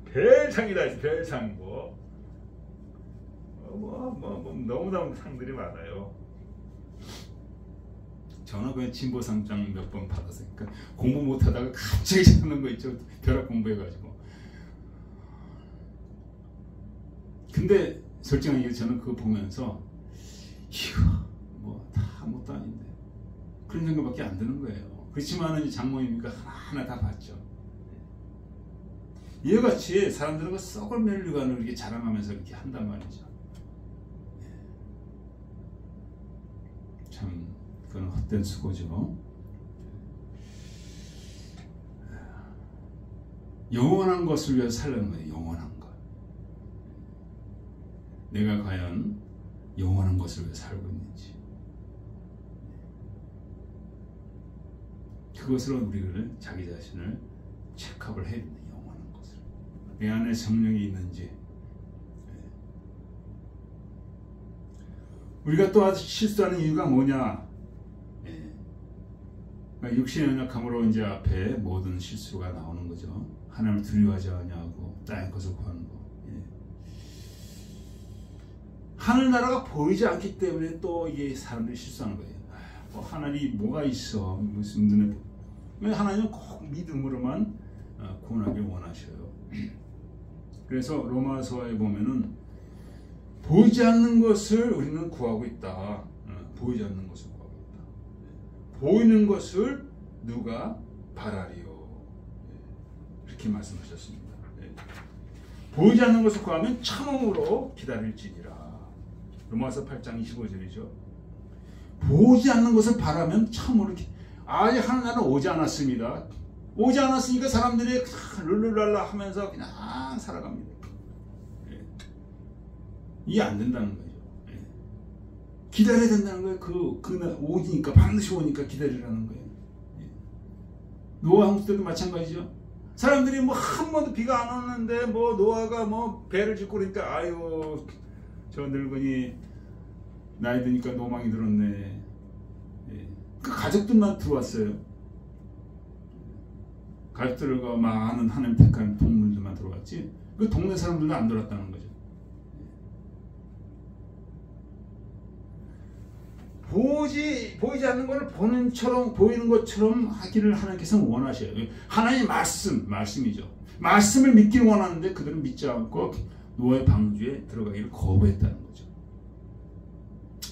A: 별상이다. 별상 너무너무 상들이 많아요. 저는 그냥 진보상장 몇 번 받았으니까 공부 못하다가 갑자기 찾는 거 있죠. 벼락 공부해가지고. 근데 솔직하게 저는 그거 보면서 이거 뭐 다 아무것도 아닌데 그런 생각밖에 안 드는 거예요. 그렇지만은 장모님이니까 하나하나 다 봤죠. 이와 같이 사람들은 그 썩을 멸류관을 이렇게 자랑하면서 이렇게 한단 말이죠. 참 그건 헛된 수고죠. 영원한 것을 위해서 살려는 거예요. 영원한 것. 내가 과연 영원한 것을 위해 살고 있는지, 그것으로 우리를 자기 자신을 체크업을 해야 됩니다. 영원한 것을. 내 안에 성령이 있는지. 우리가 또 아주 실수하는 이유가 뭐냐? 육신의 연약함으로 이제 앞에 모든 실수가 나오는 거죠. 하나님을 두려워하지 않냐고 땅의 것을 구하는 거. 하늘나라가 보이지 않기 때문에 또 이게 사람들이 실수하는 거예요. 하늘이 뭐가 있어? 무슨 눈에 하나님은 꼭 믿음으로만 구원하길 원하셔요. 그래서 로마서에 보면은 보이지 않는 것을 우리는 구하고 있다. 보이지 않는 것을 구하고 있다. 보이는 것을 누가 바라리요? 이렇게 말씀하셨습니다. 보이지 않는 것을 구하면 참음으로 기다릴지니라. 로마서 8장 25절이죠. 보이지 않는 것을 바라면 참으로 아직 하나님은 오지 않았습니다. 오지 않았으니까 사람들이 룰루랄라 하면서 그냥 살아갑니다. 이게 안 된다는 거죠. 기다려야 된다는 거예요. 그날 오니까 반드시 오니까 기다리라는 거예요. 노아 홍수 때도 마찬가지죠. 사람들이 뭐 한 번도 비가 안 오는데 뭐 노아가 뭐 배를 짓고 그러니까 아유 저 늙은이 나이 드니까 노망이 들었네. 그 가족들만 들어왔어요. 가족들과 많은 하나님 택한 동물들만 들어왔지 그 동네 사람들도 안 들어왔다는 거죠. 보이지 않는 것을 보이는 것처럼 하기를 하나님께서는 원하셔요. 하나님의 말씀이죠. 말씀을 믿기를 원하는데 그들은 믿지 않고 노아의 방주에 들어가기를 거부했다는 거죠.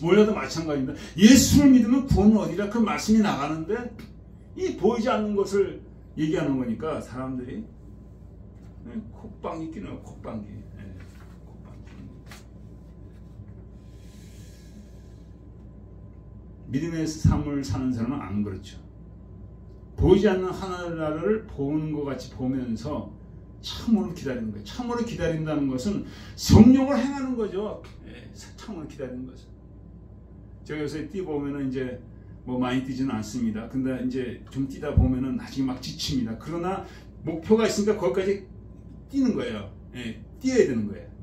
A: 우리도 마찬가지입니다. 예수를 믿으면 구원은 어디라 그 말씀이 나가는데 이 보이지 않는 것을 얘기하는 거니까 사람들이 콧방귀 끼는 콧방귀. 믿음의 삶을 사는 사람은 안 그렇죠. 보이지 않는 하늘나라를 보는 것 같이 보면서 참으로 기다리는 거예요. 참으로 기다린다는 것은 성령을 행하는 거죠. 참으로 기다리는 것은. 제가 요새 뛰어보면은 이제 뭐 많이 뛰지는 않습니다. 근데 이제 좀 뛰다 보면은 나중에 막 지칩니다. 그러나 목표가 있으니까 거기까지 뛰는 거예요. 뛰어야 되는 거예요.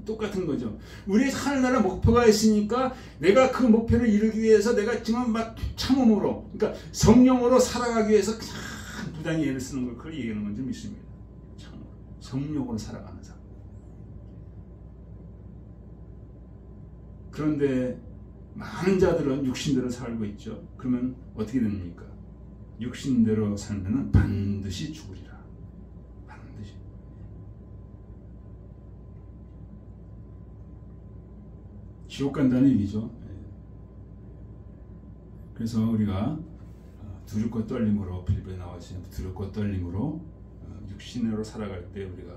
A: 똑같은 거죠. 우리 하늘나라 목표가 있으니까 내가 그 목표를 이루기 위해서 내가 지금 막 참음으로, 그러니까 성령으로 살아가기 위해서 그냥 부단히 애를 쓰는 걸 그걸 얘기하는 건 좀 있습니다. 참으로. 성령으로 살아가는 사람. 그런데 많은 자들은 육신대로 살고 있죠. 그러면 어떻게 됩니까? 육신대로 살면은 반드시 죽으리라. 반드시. 지옥 간다는 얘기죠. 그래서 우리가 두렵고 떨림으로 빌립보에 나와 있으니 두렵고 떨림으로 육신으로 살아갈 때 우리가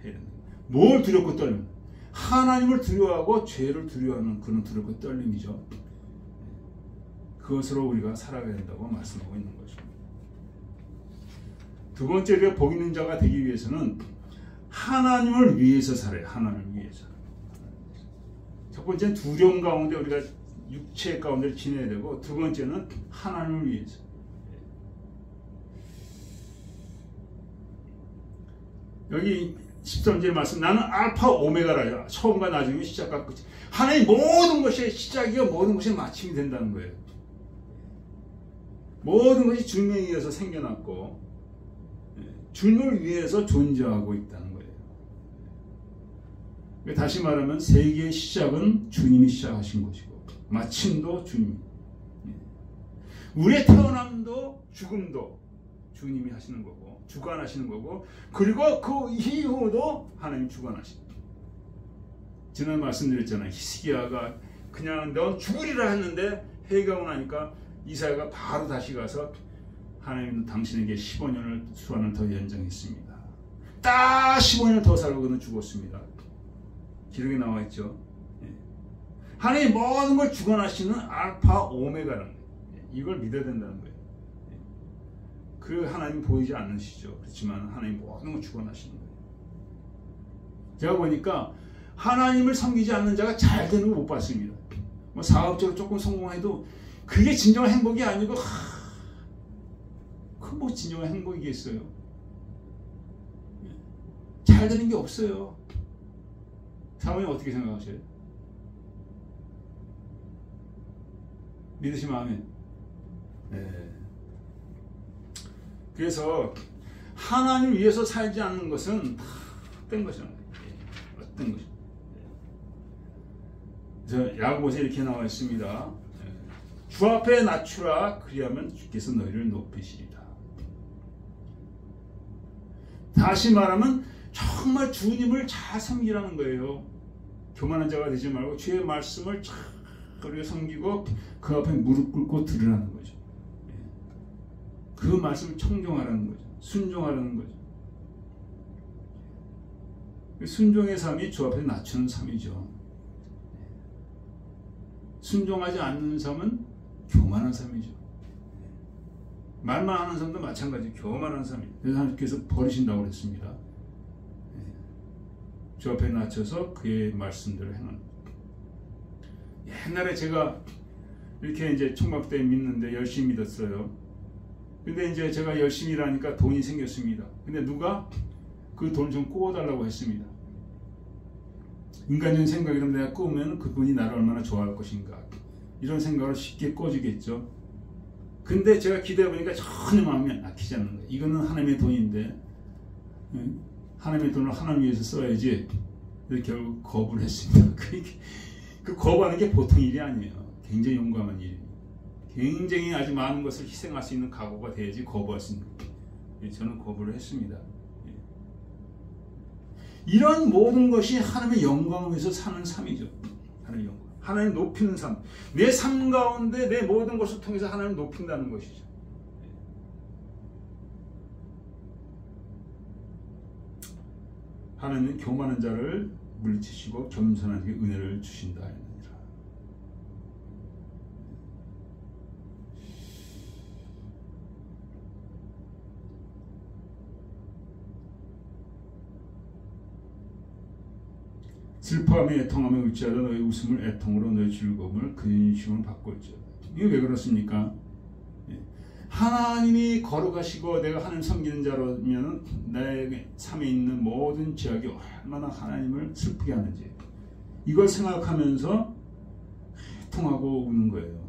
A: 해야 된다. 뭘 두렵고 떨림? 하나님을 두려워하고 죄를 두려워하는 그런 두렵고 떨림이죠. 그것으로 우리가 살아가야 된다고 말씀하고 있는 거죠. 두 번째, 우리가 복 있는 자가 되기 위해서는 하나님을 위해서 살아요. 하나님을 위해서. 첫 번째는 두려움 가운데 우리가 육체 가운데 지내야 되고, 두 번째는 하나님을 위해서. 여기
B: 13절 말씀, 나는 알파 오메가라. 처음과 나중에 시작과 끝이. 하나님 모든 것이 시작이요 모든 것이 마침이 된다는 거예요. 모든 것이 주님에 의해서 생겨났고 주님을 위해서 존재하고 있다는 거예요. 다시 말하면 세계의 시작은 주님이 시작하신 것이고 마침도 주님. 우리의 태어남도 죽음도 주님이 하시는 거고 주관하시는 거고, 그리고 그 이후도 하나님 주관하시는 거예요. 지난 말씀드렸잖아요. 히스기야가 그냥 넌 죽으리라 했는데 해가 오고 나니까 이사야가 바로 다시 가서 하나님은 당신에게 15년을 수완을 더 연장했습니다. 딱 15년을 더 살고 그는 죽었습니다. 기록에 나와 있죠. 하나님 모든 걸 주관하시는 알파 오메가라는 거예요. 이걸 믿어야 된다는 거예요. 그 하나님 보이지 않으시죠. 그렇지만 하나님 모든 걸 주관하시는 거예요. 제가 보니까 하나님을 섬기지 않는 자가 잘 되는 거 못 봤습니다. 뭐 사업적으로 조금 성공해도 그게 진정한 행복이 아니고 그 뭐 진정한 행복이겠어요. 잘 되는 게 없어요. 사모님 어떻게 생각하세요? 믿으시면 아멘. 네. 그래서 하나님을 위해서 살지 않는 것은 다 헛된 것이라는 거예요. 헛된 것입니다. 그래서 야고보서에 이렇게 나와 있습니다. 주 앞에 낮추라, 그리하면 주께서 너희를 높이시리라. 다시 말하면 정말 주님을 잘 섬기라는 거예요. 교만한 자가 되지 말고 주의 말씀을 잘 우리가 섬기고 그 앞에 무릎 꿇고 들으라는 거죠. 그 말씀을 청종하라는 거죠. 순종하라는 거죠. 순종의 삶이 주 앞에 낮추는 삶이죠. 순종하지 않는 삶은 교만한 삶이죠. 말만 하는 삶도 마찬가지 교만한 삶이에요. 그래서 하나님께서 버리신다고 그랬습니다. 주 앞에 낮춰서 그의 말씀대로 행하는 거예요. 옛날에 제가 이렇게 이제 총각대 믿는데 열심히 믿었어요. 근데 이제 제가 열심히 일하니까 돈이 생겼습니다. 근데 누가 그 돈 좀 꿔달라고 했습니다. 인간적인 생각이라면 내가 꿔우면 그분이 나를 얼마나 좋아할 것인가, 이런 생각으로 쉽게 꿔주겠죠. 근데 제가 기대해보니까 전혀 마음이 안 막히지 않는 거예요. 이거는 하나님의 돈인데 하나님의 돈을 하나님 위해서 써야지. 그래서 결국 거부를 했습니다. 그 거부하는 게 보통 일이 아니에요. 굉장히 용감한 일이에요. 굉장히 아주 많은 것을 희생할 수 있는 각오가 돼야지 거부할 수 있는 거예요. 저는 거부를 했습니다. 이런 모든 것이 하나님의 영광을 위해서 사는 삶이죠. 하나님의 영광, 하나님 높이는 삶. 내 삶 가운데 내 모든 것을 통해서 하나님을 높인다는 것이죠. 하나님은 교만한 자를 물리치시고 겸손한 자에게 은혜를 주신다 했느니라. 슬퍼하며 애통하며 울지하다 너의 웃음을 애통으로 너의 즐거움을 근심으로 바꿀지어다. 이게 왜 그렇습니까? 하나님이 걸어가시고 내가 하나님 섬기는 자라면 내 삶에 있는 모든 죄악이 얼마나 하나님을 슬프게 하는지 이걸 생각하면서 애통하고 우는 거예요.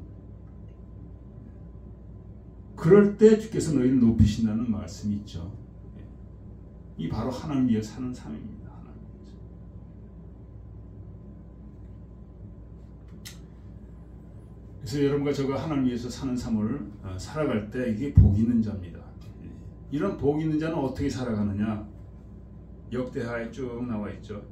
B: 그럴 때 주께서 너희를 높이신다는 말씀이 있죠. 이 바로 하나님 위해 사는 삶입니다. 그래서 여러분과 저가 하나님 위해서 사는 삶을 살아갈 때 이게 복 있는 자입니다. 이런 복 있는 자는 어떻게 살아가느냐? 역대하에 쭉 나와 있죠.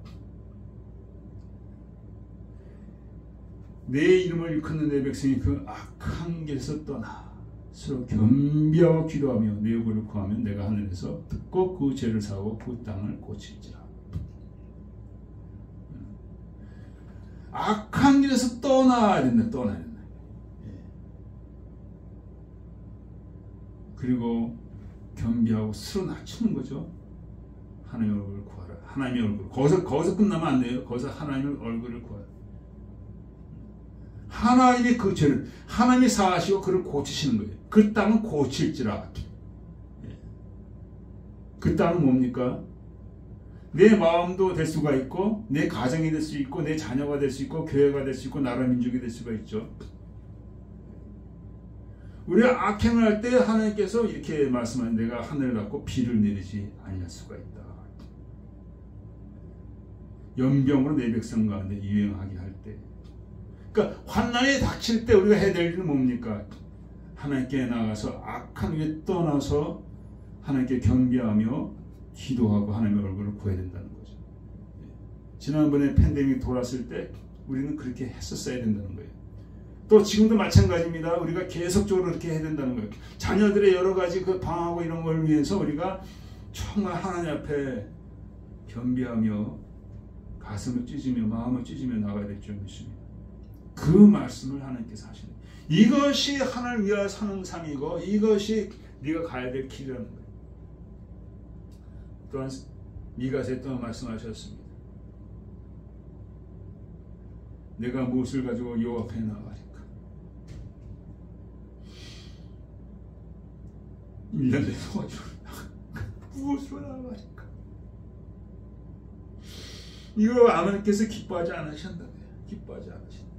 B: 내 이름을 일컫는 내 백성이 그 악한 길에서 떠나 서로 겸비하고 기도하며 내 요구를 구하면 내가 하늘에서 듣고 그 죄를 사하고 그 땅을 고칠지라. 악한 길에서 떠나야 된다. 떠나야 된다. 그리고 겸비하고 스스로 낮추는 거죠. 하나님의 얼굴을 구하라. 하나님의 얼굴. 거기서 끝나면 안 돼요. 거기서 하나님의 얼굴을 구하라. 하나님이 그 죄를 하나님이 사하시고 그를 고치시는 거예요. 그 땅은 고칠지라. 그 땅은 뭡니까? 내 마음도 될 수가 있고 내 가정이 될 수 있고 내 자녀가 될 수 있고 교회가 될 수 있고 나라 민족이 될 수가 있죠. 우리가 악행을 할 때 하나님께서 이렇게 말씀하는 내가 하늘을 닫고 비를 내리지 아니할 수가 있다. 연병으로 내 백성 가운데 유행하게 할 때, 그러니까 환난이 닥칠 때 우리가 해야 될 일은 뭡니까? 하나님께 나가서 악한 일에 떠나서 하나님께 경배하며 기도하고 하나님의 얼굴을 구해야 된다는 거죠. 지난번에 팬데믹 돌았을 때 우리는 그렇게 했었어야 된다는 거예요. 또 지금도 마찬가지입니다. 우리가 계속적으로 그렇게 해야 된다는 거예요. 자녀들의 여러 가지 그 방하고 이런 걸 위해서 우리가 정말 하나님 앞에 겸비하며 가슴을 찢으며 마음을 찢으며 나가야 될 줄 믿습니다. 그 말씀을 하나님께서 하시는 거예요. 이것이 하나님을 위하여 사는 삶이고 이것이 네가 가야 될 길이라는 거예요. 또한 미가서에 또 말씀하셨습니다. 내가 무엇을 가지고 여호와 앞에 나아가리까? 1년에 도와주러 무엇으로 나아가리까? 이거 하나님께서 기뻐하지 않으신다고요. 기뻐하지 않으신다.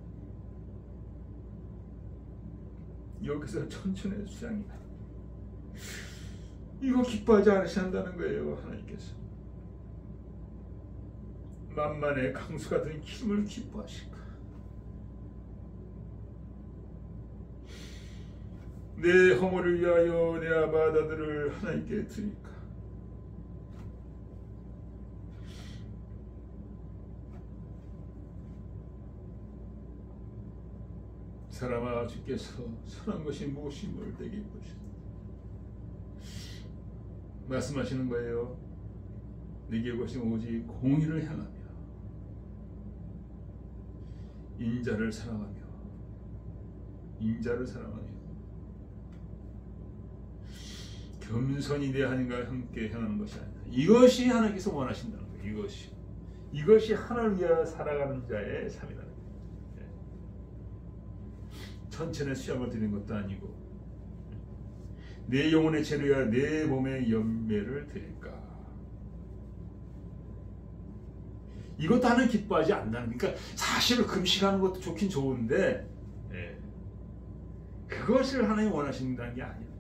B: 여기서 천천의 수양이다. 이거 기뻐하지 않으신다는 거예요. 하나님께서 만만의 강수 같은 힘을 기뻐하실까? 내 허물을 위하여 내 아바다들을 하나님께 드릴까? 사람아, 주께서 선한 것이 무엇임을 내게 보시오. 말씀하시는 거예요. 내게 것이 오직 공의를 향하며 인자를 사랑하며 겸손히 내 하나님과 함께 행하는 것이 아니다. 이것이 하나님께서 원하신다는 거예요. 이것이 하나님을 위하여 살아가는 자의 삶이라는 거예요. 천천의 수양을 드리는 것도 아니고 내 영혼의 재료야 내 몸의 연매를 드릴까? 이것도 하나님 기뻐하지 않는다는, 그러니까 사실은 금식하는 것도 좋긴 좋은데 그것을 하나님 원하신다는 게 아니에요.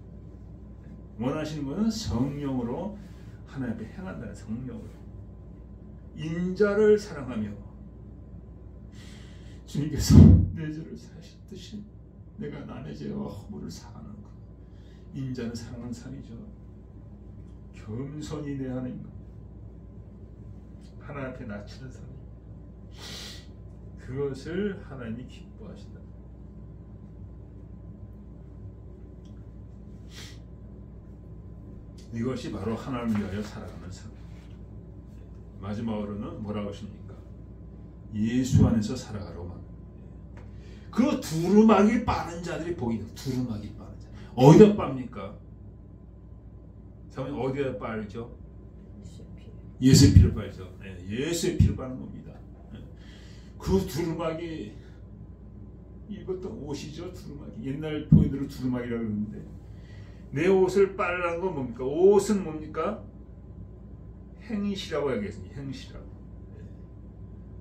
B: 원하시는 것은 성령으로 하나님 앞에 행한다는, 성령으로 인자를 사랑하며 주님께서 내 죄를 사하셨듯이 내가 남의 죄와 허물을 사하는 것, 인자를 사랑하는 삶이죠. 겸손히 내 하나님 하나님 앞에 낮추는 삶, 그것을 하나님이 기뻐하신다. 이것이 바로 하나님을 위하여 살아가는 삶. 마지막으로는 뭐라고 하십니까? 예수 안에서 살아가로만. 그 두루마기 빠는 자들이 복이 있다. 두루마기 빠는 자. 어디다 빱니까? 사모님 어디다 빨죠? 예수의 피를 빨죠. 예수의 피를 빠는 겁니다. 그 두루마기, 이것도 옷이죠. 두루마기. 옛날 포인트로 두루마기라고 그러는데, 내 옷을 빨라는 건 뭡니까? 옷은 뭡니까? 행실이라고 하겠습니다. 행실이라고.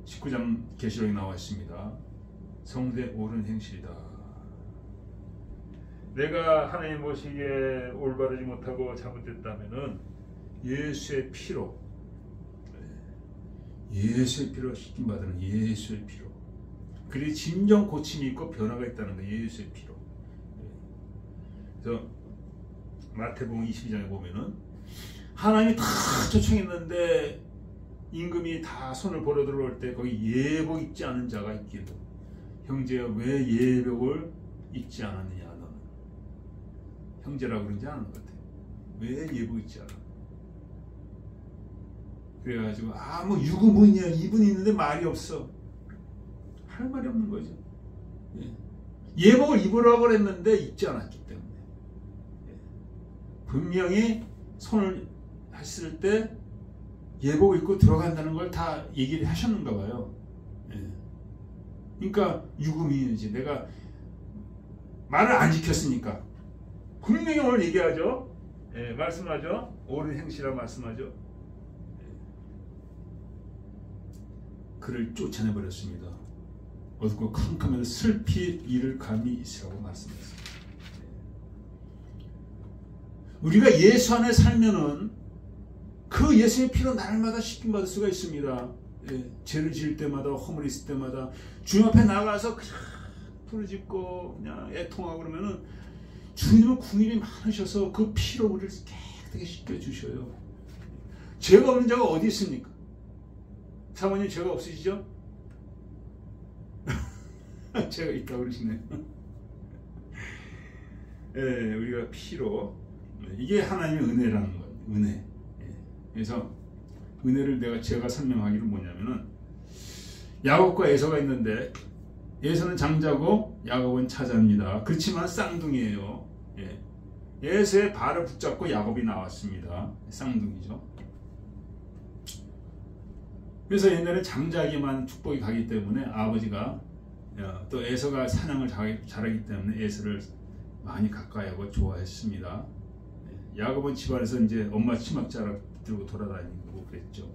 B: 19장 계시록에 나와 있습니다. 성도의 옳은 행실이다. 내가 하나님 보시기에 올바르지 못하고 잘못됐다면은 예수의 피로, 예수의 피로 씻김 받는 예수의 피로, 그리 진정 고침이 있고 변화가 있다는 거, 예수의 피로. 그래서 마태복음 22장에 보면은 하나님이 다 초청했는데 임금이 다 손을 벌어 들어올 때 거기 예복 입지 않은 자가 있기를, 형제야 왜 예복을 입지 않았느냐, 너는. 형제라고 그런지 아는 것 같아. 왜 예복 입지 않아? 그래가지고 뭐 유구무이냐, 이분이 있는데 말이 없어. 할 말이 없는 거죠. 예복을 입으라고 그랬는데 입지 않았기 때문에. 분명히 손을 했을 때 예복 입고 들어간다는 걸 다 얘기를 하셨는가 봐요. 그러니까 유구무이지. 내가 말을 안 지켰으니까. 분명히 오늘 얘기하죠. 말씀하죠. 옳은 행실이라고 말씀하죠. 그를 쫓아내버렸습니다. 어둡고 캄캄해서 슬피 이를 감이 있으라고 말씀했습니다. 우리가 예수 안에 살면은 그 예수의 피로 날마다 씻김받을 수가 있습니다. 예, 죄를 지을 때마다 허물이 있을 때마다 주님 앞에 나가서 그냥 부르짖고 그냥 애통하고 그러면은 주님은 궁일이 많으셔서 그 피로 우리를 깨끗하게 씻겨주셔요. 죄가 없는 자가 어디 있습니까? 사모님 죄가 없으시죠? 죄가 있다고 그러시네요. 예, 우리가 피로, 이게 하나님의 은혜라는 거예요. 은혜. 예. 그래서 은혜를 제가 설명하기를 뭐냐면은, 야곱과 에서가 있는데 에서는 장자고 야곱은 차자입니다. 그렇지만 쌍둥이에요. 예. 에서의 발을 붙잡고 야곱이 나왔습니다. 쌍둥이죠. 그래서 옛날에 장자에게만 축복이 가기 때문에 아버지가, 또 에서가 사냥을 잘하기 때문에 에서를 많이 가까이하고 좋아했습니다. 야곱은 집안에서 이제 엄마 치맛자락 들고 돌아다니고 그랬죠.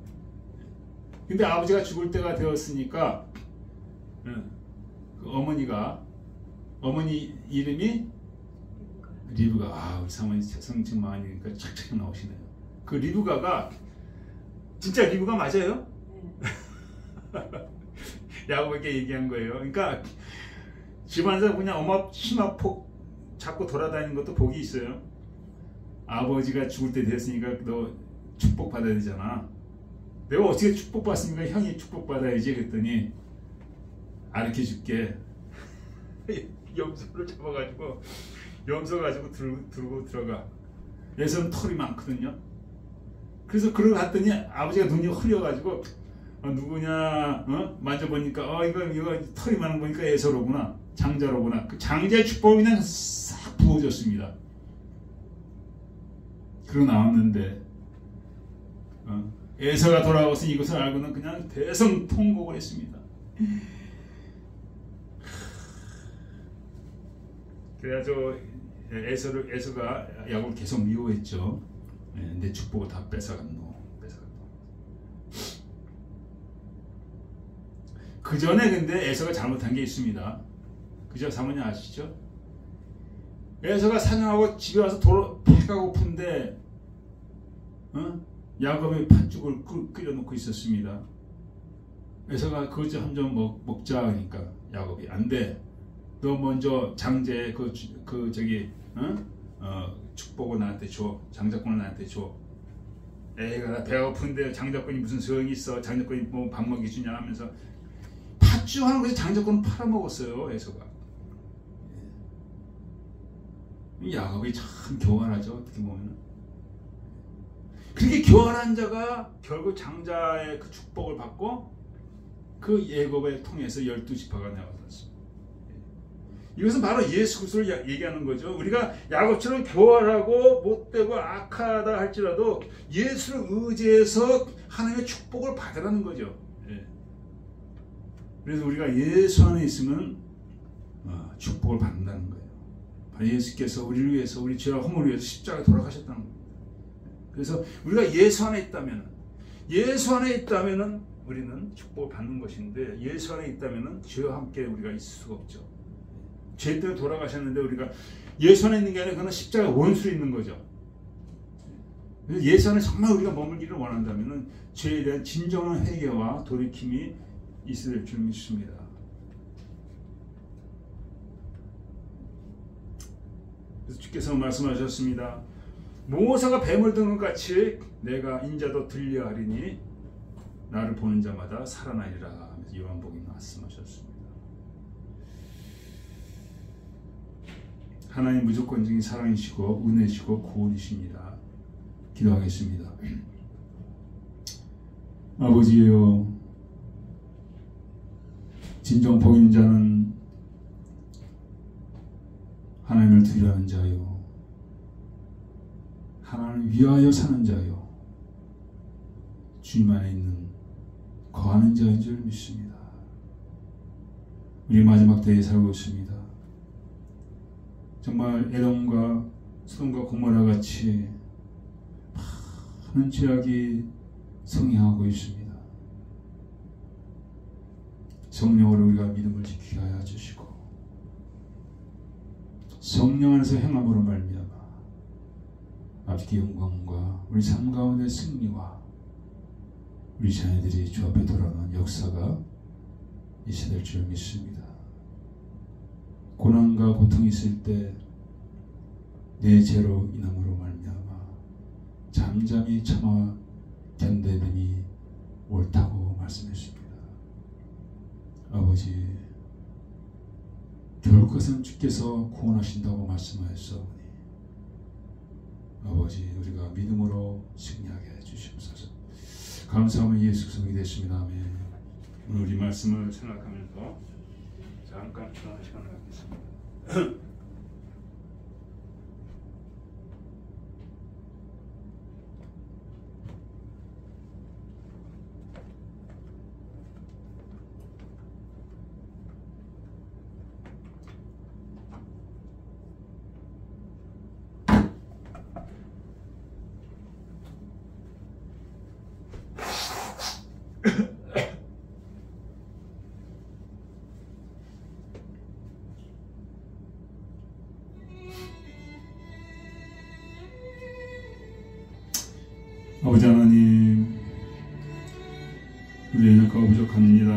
B: 근데 아버지가 죽을 때가 되었으니까 그 어머니 이름이 리브가, 우리 사모님 성칭 많으니까 착착 나오시네요. 그 리브가가 진짜 리브가 맞아요? 야곱에게 얘기한 거예요. 그러니까 집안에서 그냥 엄마 치마폭 잡고 돌아다니는 것도 복이 있어요. 아버지가 죽을 때 됐으니까 너 축복받아야 되잖아. 내가 어떻게 축복받습니까? 형이 축복받아야지. 그랬더니 가르쳐줄게. 염소를 잡아가지고 염소 가지고 들고 들어가. 얘서는 털이 많거든요. 그래서 그러고 갔더니 아버지가 눈이 흐려가지고 누구냐 만져보니까 이거 털이 많은 거니까 에서로구나, 장자로구나. 그 장자의 축복이 그냥 싹 부어졌습니다. 그러고 나왔는데 에서가 돌아와서 이것을 알고는 그냥 대성통곡을 했습니다. 그래서 에서가 야곱을 계속 미워했죠. 내 축복을 다 뺏어갔노. 그 전에 근데 에서가 잘못한 게 있습니다. 그죠? 사모님 아시죠? 에서가 사냥하고 집에 와서 배가 고픈데 야곱의 팥죽을 끓여놓고 있었습니다. 에서가 그것 좀 한 점 먹자 하니까 야곱이 안 돼. 너 먼저 장제의 축복을 나한테 줘. 장자권을 나한테 줘. 에이가 나 배가 고픈데 장자권이 무슨 소용이 있어. 장자권이 뭐 밥 먹이 주냐 하면서 팥죽 하는 것이 장자권을 팔아먹었어요. 에서가. 야곱이 참 교활하죠. 어떻게 보면. 그렇게 교활한 자가 결국 장자의 그 축복을 받고 그 야곱을 통해서 12지파가 나왔습니다. 이것은 바로 예수 그리스도를 얘기하는 거죠. 우리가 야곱처럼 교활하고 못되고 악하다 할지라도 예수를 의지해서 하나님의 축복을 받으라는 거죠. 그래서 우리가 예수 안에 있으면 축복을 받는다는 거예요. 바로 예수께서 우리를 위해서, 우리 죄와 허물을 위해서 십자가에 돌아가셨다는 겁니다. 그래서 우리가 예수 안에 있다면은 우리는 축복을 받는 것인데, 예수 안에 있다면은 죄와 함께 우리가 있을 수가 없죠. 죄 때문에 돌아가셨는데 우리가 예수 안에 있는 게 아니라 그는 십자가 원수에 있는 거죠. 그래서 예수 안에 정말 우리가 머물기를 원한다면은 죄에 대한 진정한 회개와 돌이킴이 있을 줄 믿습니다. 그래서 주께서 말씀하셨습니다. 모세가 뱀을 드는 것 같이 내가 인자도 들려하리니 나를 보는 자마다 살아나리라 하면서 요한복음에 말씀하셨습니다. 하나님 무조건적인 사랑이시고 은혜시고 구원이십니다. 기도하겠습니다. 아버지여, 진정 복 있는 자는 하나님을 두려워하는 자요, 하나님을 위하여 사는 자요, 주님 안에 있는 거하는 자인 줄 믿습니다. 우리 마지막 때에 살고 있습니다. 정말 에돔과 소돔과 고모라 같이 많은 죄악이 성행하고 있습니다.
A: 성령으로 우리가 믿음을 지키게 하여 주시고 성령 안에서 행함으로 말미암아 아버지의 영광과 우리 삶 가운데 승리와 우리 자녀들이 주 앞에 돌아오는 역사가 이시될 줄 믿습니다. 고난과 고통이 있을 때 내 죄로 인함으로 말미암아 잠잠히 참아 견뎌됨이 옳다고 말씀했습니다. 아버지, 결국 그것은 주께서 구원하신다고 말씀하였사오니 아버지, 우리가 믿음으로 승리하게 해주시옵소서. 감사하며 예수 그리스도의 됐습니다. 아멘. 오늘 우리 말씀을 생각하면서 잠깐 편안한 시간을 갖겠습니다. 아버지 하나님, 우리의 능력과 부족합니다.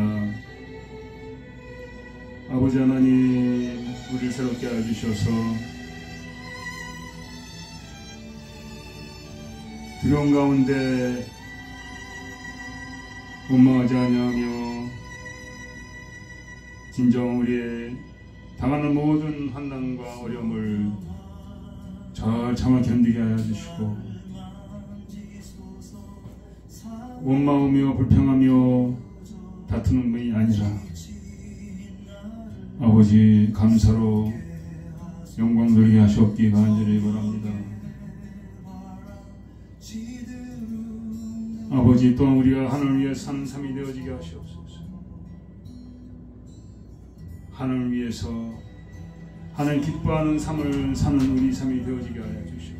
A: 아버지 하나님, 우리를 새롭게 하여 주셔서 두려움 가운데 원망하지 아니하며 진정 우리의 당하는 모든 환난과 어려움을 잘 참아 견디게 하여 주시고 원망하며 불평하며 다투는 분이 아니라 아버지 감사로 영광 돌리게 하시옵기 간절히 바랍니다. 아버지, 또한 우리가 하나님을 위해 사는 삶이 되어지게 하시옵소서. 하나님을 위해서 하나님 기뻐하는 삶을 사는 우리 삶이 되어지게 하여 주시옵소서.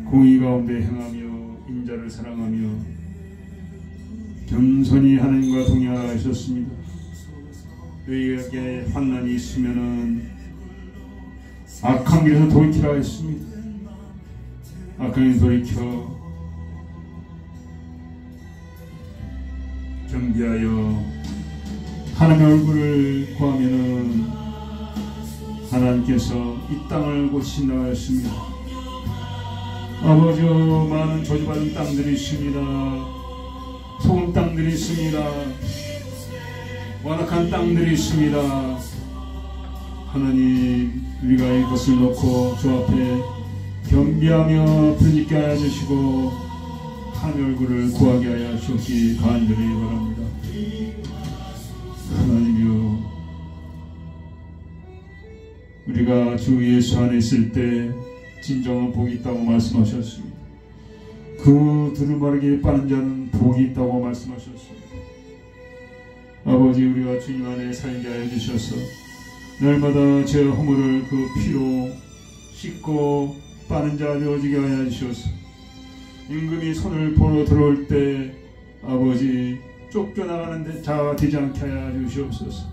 A: 공의 가운데 행하며 인자를 사랑하며 겸손히 하나님과 동행하라 하셨습니다. 너희에게 환난이 있으면은 악한 길에서 돌이키라 했습니다. 악한 길에서 돌이켜 겸비하여 하나님의 얼굴을 구하면은 하나님께서 이 땅을 고치신다 하였습니다. 아버지, 많은 저주받은 땅들이 있습니다. 소금 땅들이 있습니다. 완악한 땅들이 있습니다. 하나님, 우리가 이것을 놓고 주 앞에 겸비하며 부르짖게 하여 주시고 하나님의 얼굴을 구하게 하여 주시기 간절히 바랍니다. 하나님이여, 우리가 주 예수 안에 있을 때 진정한 복이 있다고 말씀하셨습니다. 그 두루마리에 빠른 자는 복이 있다고 말씀하셨습니다. 아버지, 우리가 주님 안에 살게 하여 주셔서 날마다 제 허물을 그 피로 씻고 빠른 자 되어지게 하여 주셔서 임금이 손을 보러 들어올 때 아버지 쫓겨나가는 자가 되지 않게 하여 주시옵소서.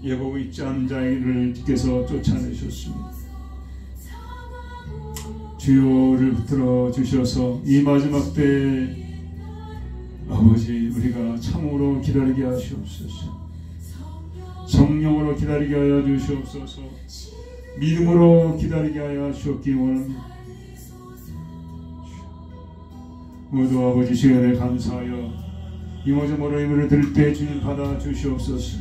A: 예복 있지 않은 자를 주께서 쫓아내셨습니다. 주여를 붙들어 주셔서 이 마지막 때 아버지, 우리가 참으로 기다리게 하시옵소서. 성령으로 기다리게 하여 주시옵소서. 믿음으로 기다리게 하여 주시옵기 원합니다. 모두 아버지 시간에 감사하여 이모저모로 예물을 드릴 때 주님 받아 주시옵소서.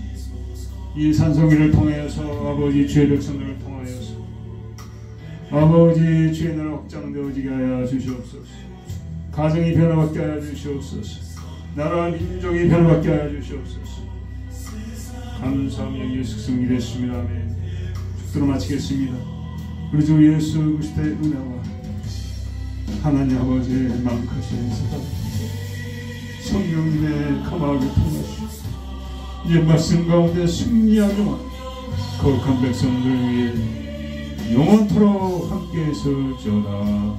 A: 이 산성기를 통하여서 아버지 주의 백성들을 통하여서 아버지 주의 나라 확장되어지게 하여 주시옵소서. 가정이 변화받게 하여 주시옵소서. 나라 민족이 변화받게 하여 주시옵소서. 감사하며 예수 그리스도 믿습니다. 아멘. 축도로 마치겠습니다. 우리 주 예수 그리스도의 은혜와 하나님 아버지의 만크신 사랑, 성령님의 감화를 통하시고 이 말씀 가운데 승리하기만 거룩한 백성들 위해 영원토록 함께해서 전하